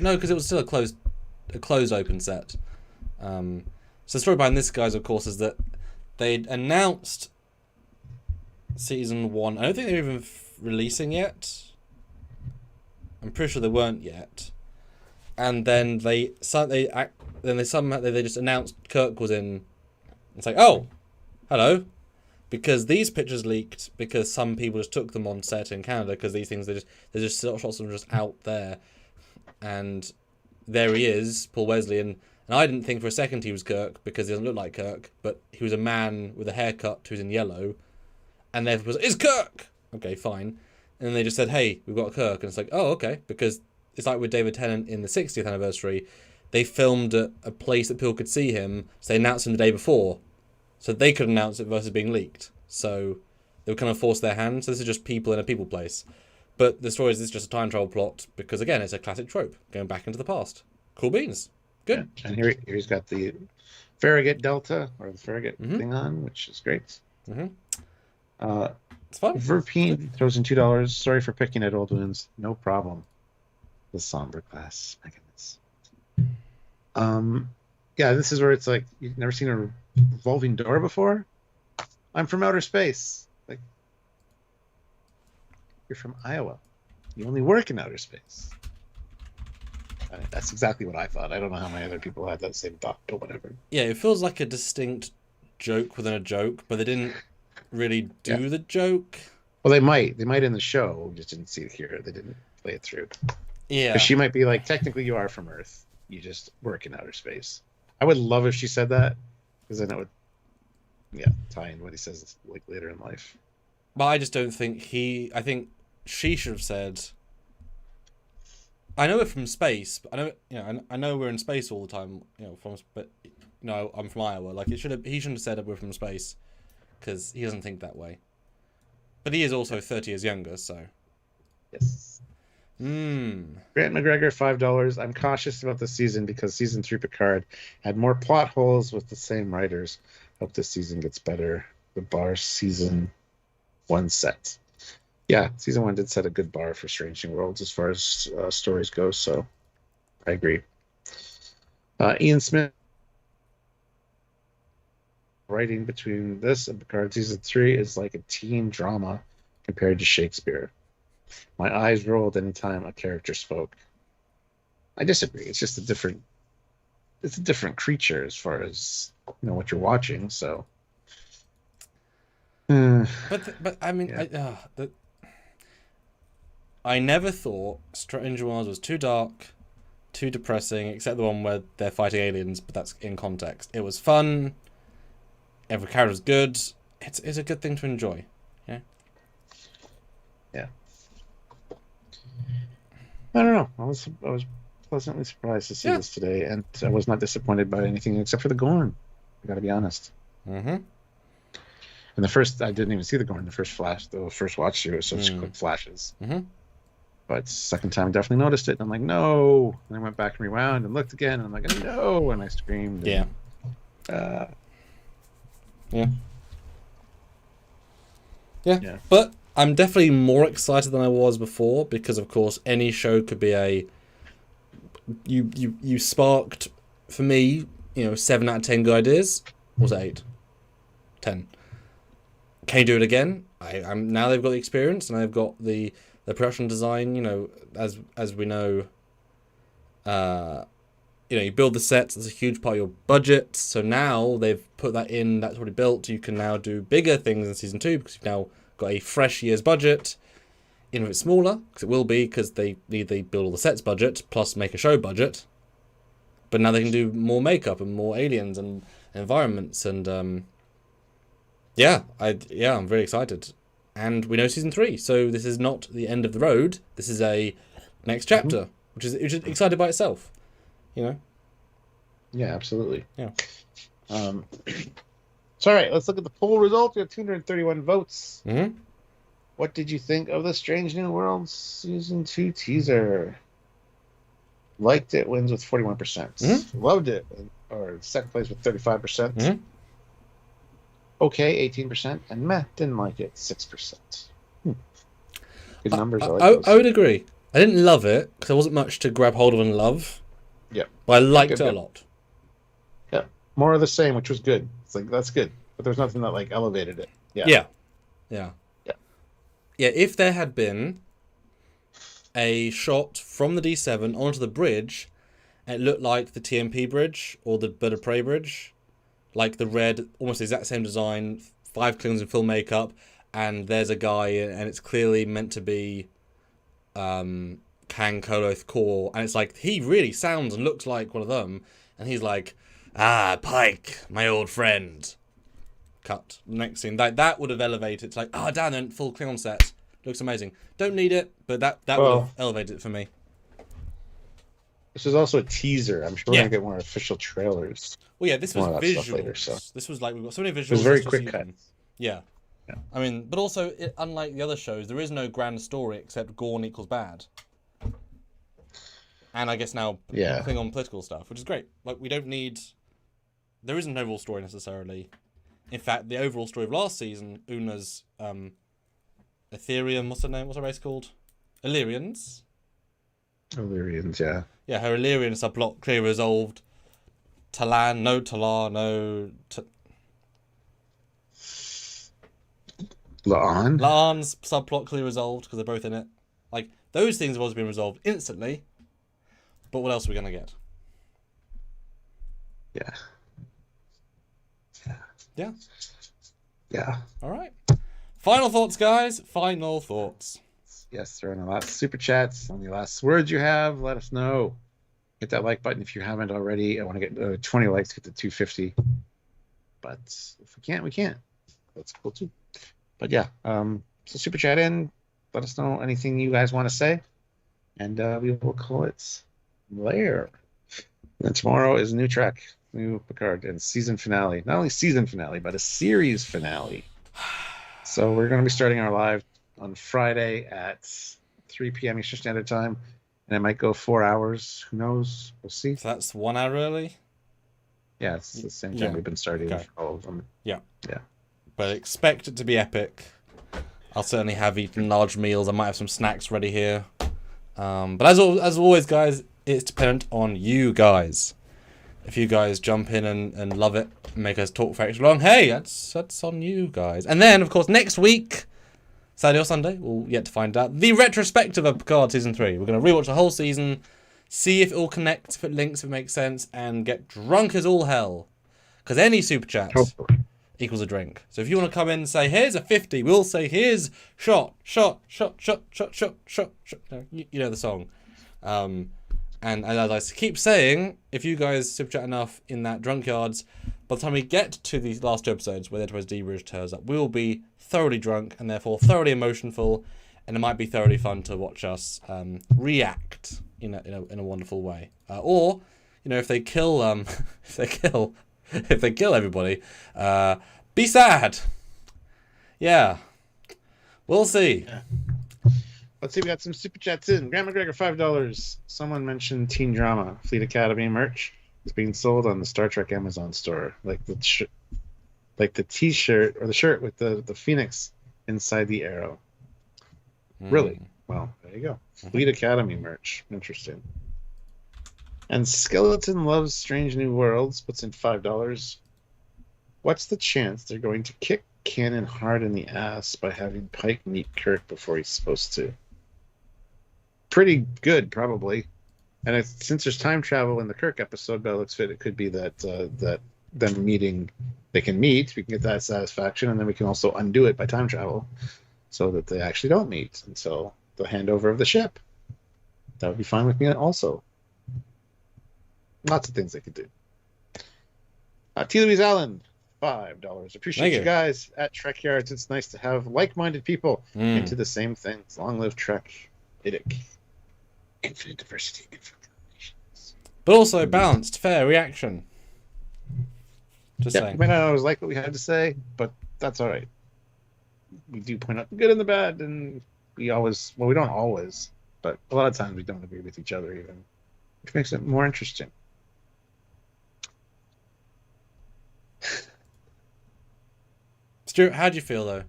no, because it was still a closed open set. So the story behind this, guys, of course, is that they'd announced season 1. I don't think they're even releasing yet. I'm pretty sure they weren't yet. And then they just announced Kirk was in. It's like, oh, hello, because these pictures leaked because some people just took them on set in Canada because these things they're just shots of them just out there, and there he is, Paul Wesley, and I didn't think for a second he was Kirk because he doesn't look like Kirk, but he was a man with a haircut who's in yellow, and therefore was it's Kirk. Okay, fine, and then they just said, hey, we've got Kirk, and it's like, oh, okay, because. It's like with David Tennant in the 60th anniversary. They filmed at a place that people could see him, so they announced him the day before. So they could announce it versus being leaked. So they would kind of force their hand. So this is just people in a people place. But the story is this is just a time travel plot because, again, it's a classic trope, going back into the past. Cool beans. Good. Yeah. And here he's got the Farragut Delta, or the Farragut thing on, which is great. Mm-hmm. It's fun. Verpine throws in $2. Sorry for picking at old wounds. No problem. The Somber class. My goodness. Yeah, this is where it's like you've never seen a revolving door before. I'm from outer space. Like, you're from Iowa. You only work in outer space. That's exactly what I thought. I don't know how many other people had that same thought, but whatever. Yeah, it feels like a distinct joke within a joke, but they didn't really do the joke. Well, they might in the show. We just didn't see it here. They didn't play it through. Yeah. Because she might be like, technically you are from Earth. You just work in outer space. I would love if she said that, because then it would, tie in what he says like later in life. But I just don't think I think she should have said, I know we're from space, but I know we're in space all the time, but I'm from Iowa. Like he shouldn't have said that we're from space, because he doesn't think that way. But he is also 30 years younger, so. Yes. Grant McGregor, $5. I'm cautious about this season because season 3 Picard had more plot holes with the same writers. Hope this season gets better. The bar season 1 set. Yeah, season 1 did set a good bar for Strange New Worlds as far as stories go, so I agree. Ian Smith writing between this and Picard season 3 is like a teen drama compared to Shakespeare. My eyes rolled anytime a character spoke. I disagree. It's just it's a different creature as far as what you're watching. So, But I mean, yeah. I never thought Strange Worlds was too dark, too depressing, except the one where they're fighting aliens, but that's in context. It was fun. Every character was good. It's a good thing to enjoy. Yeah. Yeah. I don't know. I was pleasantly surprised to see this today, and I was not disappointed by anything except for the Gorn. I got to be honest. Mm-hmm. And I didn't even see the Gorn. The first watch through, it was such quick flashes. Mm-hmm. But second time, definitely noticed it. And I'm like, no. And I went back and rewound and looked again, and I'm like, no. And I screamed. Yeah. Yeah. But I'm definitely more excited than I was before because, of course, any show could be you sparked for me, 7 out of 10 good ideas. Or was it 8? 10. Can you do it again? I'm now they've got the experience and they've got the production design. As we know, you build the sets. That's a huge part of your budget. So now they've put that in. That's already built. You can now do bigger things in season 2 because you've now got a fresh year's budget. Even if it's smaller, because it will be, because they build all the sets budget plus make a show budget. But now they can do more makeup and more aliens and environments and I'm very excited. And we know season 3, so this is not the end of the road. This is a next chapter, which is excited by itself. Yeah, absolutely. Yeah. So all right, let's look at the poll results. We have 231 votes. Mm-hmm. What did you think of the Strange New Worlds season 2 teaser? Liked it wins with 41%. Mm-hmm. Loved it, or second place with 35%. Mm-hmm. Okay, 18%, and meh, didn't like it, 6%. Good numbers. I would agree. I didn't love it because there wasn't much to grab hold of and love. Yeah, but I liked it a lot. Yeah, more of the same, which was good. It's like that's good, but there's nothing that elevated it. Yeah. If there had been a shot from the D7 onto the bridge, and it looked like the TMP bridge or the Bird of Prey bridge, like the red, almost the exact same design, 5 Klingons in full makeup, and there's a guy, and it's clearly meant to be Kang Koloth Core, and it's like he really sounds and looks like one of them, and he's like, Pike, my old friend. Cut. Next scene, that would have elevated. It's like, damn, they're in full Klingon set. Looks amazing. Don't need it, but that would have elevated it for me. This is also a teaser. I'm sure we're gonna get more official trailers. Well, yeah, this was visuals. Later, so. This was like we've got so many visuals. It was very quick cut. Yeah. I mean, but also, unlike the other shows, there is no grand story except Gorn equals bad. And I guess now Klingon political stuff, which is great. Like we don't need. There isn't an overall story necessarily. In fact, the overall story of last season, Una's Ethereum, what's her race called? Illyrians. Illyrians, yeah. Yeah, her Illyrian subplot clearly resolved. Talar, no. La'an's subplot clearly resolved because they're both in it. Like, those things have always been resolved instantly. But what else are we going to get? Yeah. All right. Final thoughts, guys. Final thoughts. Yes, there are no last super chats. Any last words you have, let us know. Hit that like button if you haven't already. I want to get 20 likes, get to 250. But if we can't, we can't. That's cool too. But yeah, so super chat in. Let us know anything you guys want to say. And we will call it there. And then tomorrow is a new track. New Picard and season finale. Not only season finale, but a series finale. So we're going to be starting our live on Friday at 3 p.m. Eastern Standard Time. And it might go 4 hours. Who knows? We'll see. So that's 1 hour early? Yeah, it's the same time we've been starting for all of them. Yeah. Yeah. But expect it to be epic. I'll certainly have eaten large meals. I might have some snacks ready here. But as always, guys, it's dependent on you guys. if you guys jump in and love it, and make us talk for extra long, hey, that's on you guys. And then, of course, next week, Saturday or Sunday, we'll yet to find out, the retrospective of Picard Season 3. We're going to rewatch the whole season, see if it all connects, if it links, if it makes sense, and get drunk as all hell. Because any super chat equals a drink. So if you want to come in and say, here's a 50, we'll say, here's shot. You know the song. And as I keep saying, if you guys super chat enough in that Drunkyards, by the time we get to these last 2 episodes where the Enterprise D Bridge turns up, we will be thoroughly drunk and therefore thoroughly emotional, and it might be thoroughly fun to watch us react in a wonderful way. Or, you know, if they kill if they kill everybody, be sad. Yeah, we'll see. Yeah. Let's see, we got some super chats in. Grant McGregor, $5. Someone mentioned teen drama. Fleet Academy merch is being sold on the Star Trek Amazon store, like the T-shirt or the shirt with the Phoenix inside the arrow. Really? Well, there you go. Fleet Academy merch. Interesting. And Skeleton Loves Strange New Worlds puts in $5. What's the chance they're going to kick Canon hard in the ass by having Pike meet Kirk before he's supposed to? Pretty good, probably. And since there's time travel in the Kirk episode, but it looks fit, it could be that them meeting, they can meet, we can get that satisfaction, and then we can also undo it by time travel so that they actually don't meet until the handover of the ship. That would be fine with me also. Lots of things they could do. T. Louise Allen, $5. Appreciate you guys at Trekyards. It's nice to have like-minded people into the same things. Long live Trek. Idic. Infinite diversity, infinite combinations. But also balanced, fair reaction. Just saying. We might not always like what we had to say, but that's all right. We do point out the good and the bad, and we don't always, but a lot of times we don't agree with each other even, which makes it more interesting. Stuart, how do you feel though?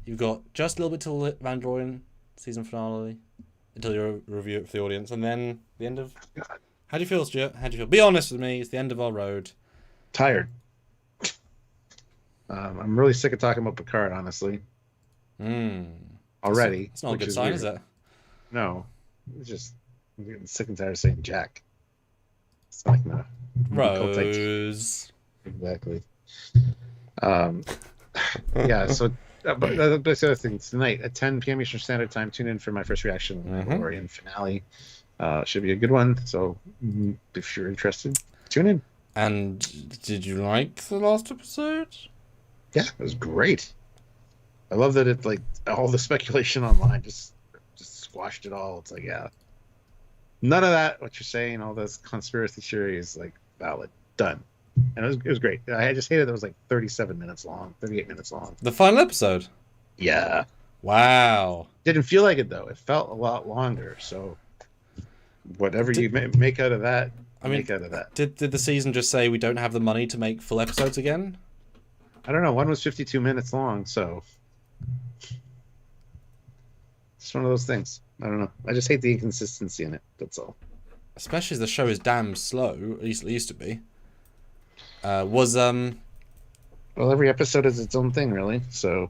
You've got just a little bit till the Mandalorian season finale, until you review it for the audience, and then the end of... God. How do you feel, Stuart? How do you feel? Be honest with me. It's the end of our road. Tired. I'm really sick of talking about Picard, honestly. Already. It's not a good sign, is it? No. It's just... I'm getting sick and tired of saying Jack. It's like no. Rose. Exactly. Yeah, so... But that's the other thing. Tonight at 10 p.m. Eastern Standard Time, tune in for my first reaction to the Mandalorian finale. Should be a good one. So if you're interested, tune in. And did you like the last episode? Yeah, it was great. I love that it, like, all the speculation online just squashed it all. It's like, yeah, none of that, what you're saying, all those conspiracy theories, like, valid. Done. And it was great. I just hated that it was like 37 minutes long, 38 minutes long. The final episode? Yeah. Wow. Didn't feel like it, though. It felt a lot longer. So whatever you make out of that, make out of that. Did the season just say we don't have the money to make full episodes again? I don't know. One was 52 minutes long, so it's one of those things. I don't know. I just hate the inconsistency in it. That's all. Especially as the show is damn slow. At least it used to be. Well, every episode is its own thing, really. So,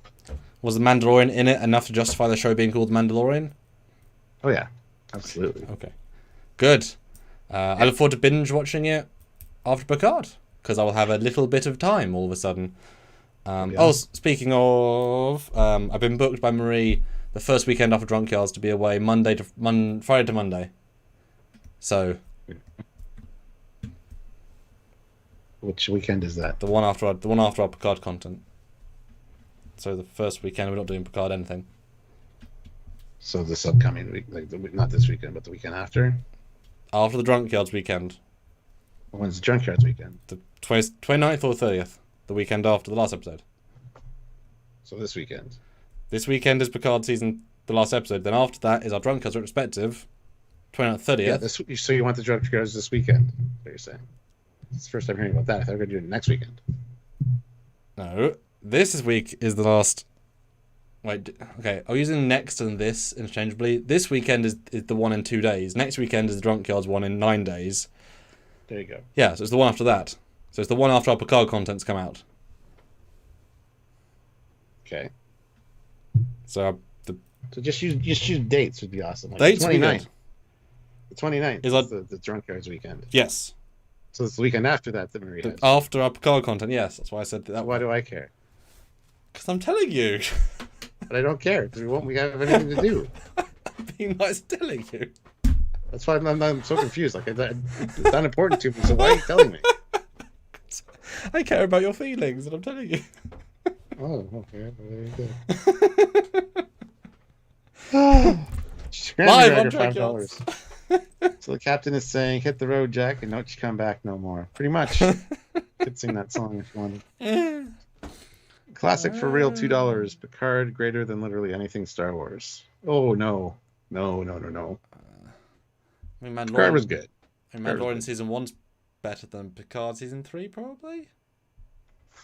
was the Mandalorian in it enough to justify the show being called The Mandalorian? Oh yeah, absolutely. Okay, good. I look forward to binge watching it after Picard because I will have a little bit of time all of a sudden. Speaking of, I've been booked by Marie the first weekend after Drunkyards to be away Friday to Monday. So. Which weekend is that? The one after our Picard content. So the first weekend we're not doing Picard anything. So this upcoming week, not this weekend, but the weekend after? After the Drunkyards weekend. When's the Drunkyards weekend? The 29th or 30th. The weekend after the last episode. So this weekend? This weekend is Picard season, the last episode. Then after that is our Drunkyards retrospective. 29th, 30th. Yeah, so you want the Drunkyards this weekend? What you're saying? It's the first time hearing about that. I thought we were going to do it next weekend. No. This week is the last... Wait, okay. I'm using next and this interchangeably. This weekend is the one in 2 days. Next weekend is the Drunkyards one in 9 days. There you go. Yeah, so it's the one after that. So it's the one after our Picard content's come out. Okay. So just use dates would be awesome. Like dates the would be good. The 29th is the Drunkards weekend. Yes. So it's the weekend after that Marie has. After our Picard content, yes. That's why I said that. Why do I care? Because I'm telling you. But I don't care because we have anything to do. Being nice telling you. That's why I'm so confused. Like it's not important to me. So why are you telling me? I care about your feelings, and I'm telling you. Oh, okay. There you go. Live on $5. So the captain is saying, "Hit the road, Jack, and don't you come back no more." Pretty much. Could sing that song if you wanted. Classic for real, $2. Picard greater than literally anything Star Wars. Oh no. I mean, Picard was good. I mean, Mandalorian season 1's better than Picard season 3, probably.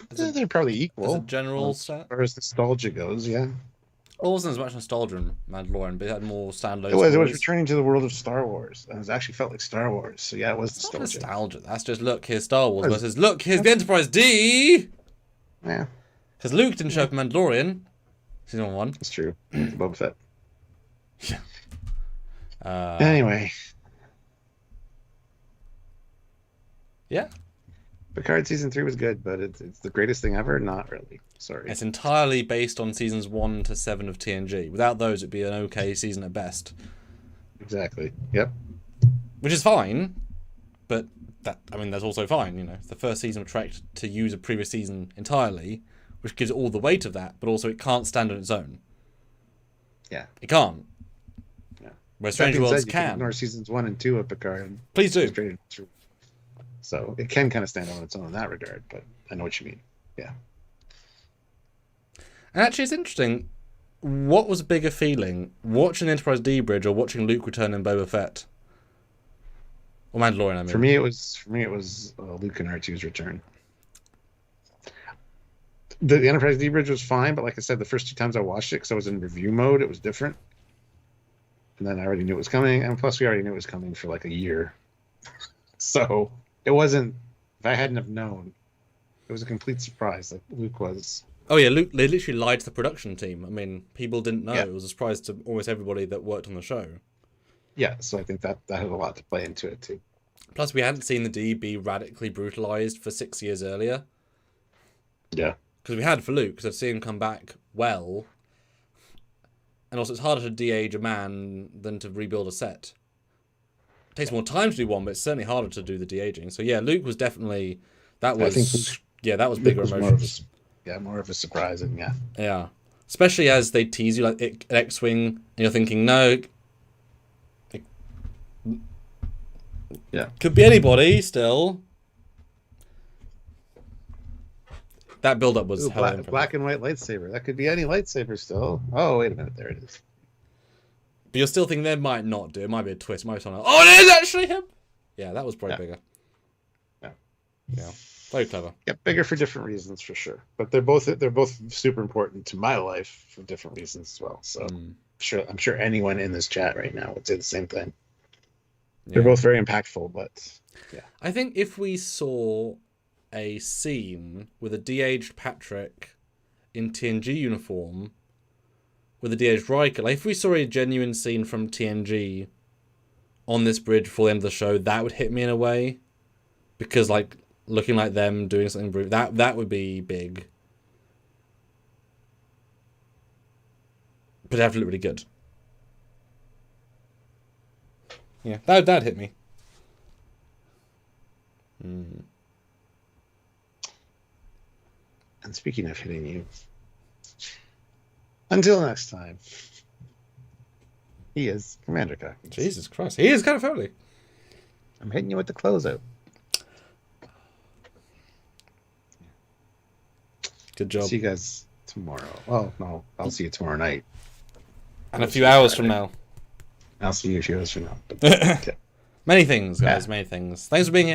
They're probably equal. As a general stat. As far as nostalgia goes, yeah. It wasn't as much nostalgia in Mandalorian, but it had more standalone. It was returning to the world of Star Wars. And it actually felt like Star Wars. So yeah, it was it's nostalgia. Not nostalgia. That's just look, here's Star Wars versus look, here's the Enterprise D. Yeah. Because Luke didn't show up in Mandalorian season 1. That's true. Boba Fett. Yeah. Anyway. Yeah. Picard season 3 was good, but it's the greatest thing ever? Not really. Sorry. It's entirely based on seasons 1 to 7 of TNG. Without those, it'd be an okay season at best. Exactly. Yep. Which is fine, but that's also fine. You know, the first season of Trek to use a previous season entirely, which gives it all the weight of that, but also it can't stand on its own. Yeah. It can't. Yeah. Where Strange Worlds can. Ignore seasons 1 and 2 of Picard. And please do. So it can kind of stand on its own in that regard, but I know what you mean. Yeah. And actually, it's interesting. What was a bigger feeling, watching the Enterprise D bridge or watching Luke return in Boba Fett? Or Mandalorian, I mean. For me, it was Luke and R2's return. The Enterprise D bridge was fine, but like I said, the first 2 times I watched it, because I was in review mode, it was different. And then I already knew it was coming, and plus we already knew it was coming for like a year. So it wasn't. If I hadn't have known, it was a complete surprise. Like Luke was. Oh yeah, Luke. They literally lied to the production team. I mean, people didn't know. Yeah. It was a surprise to almost everybody that worked on the show. Yeah, so I think that had a lot to play into it too. Plus, we hadn't seen the D be radically brutalized for 6 years earlier. Yeah. Because we had for Luke, because I've seen him come back well. And also, it's harder to de-age a man than to rebuild a set. It takes more time to do one, but it's certainly harder to do the de-aging. So yeah, Luke was definitely that was bigger emotions. More of a surprise, and yeah. Yeah, especially as they tease you like an X-wing, and you're thinking, no, could be anybody still. That build-up was black and white lightsaber. That could be any lightsaber still. Oh, wait a minute, there it is. But you're still thinking they might not do. It might be a twist. It might be something else. Oh, it is actually him. Yeah, that was probably bigger. Yeah, very clever. Yeah, bigger for different reasons for sure. But they're both super important to my life for different reasons as well. So I'm sure anyone in this chat right now would say the same thing. Yeah. They're both very impactful, but yeah. I think if we saw a scene with a de-aged Patrick in TNG uniform with a de-aged Riker, like if we saw a genuine scene from TNG on this bridge before the end of the show, that would hit me in a way, because like looking like them doing something brutal, that would be big, but it'd have to look really good. Yeah, that'd hit me. And speaking of hitting you, until next time, he is Commander Cock. Jesus Christ, he is kind of Foley. I'm hitting you with the closeout. Good job. See you guys tomorrow. Well, no, I'll see you tomorrow night. And a few hours from now. I'll see you a few hours from now. But, Many things, guys. Many things. Thanks for being here.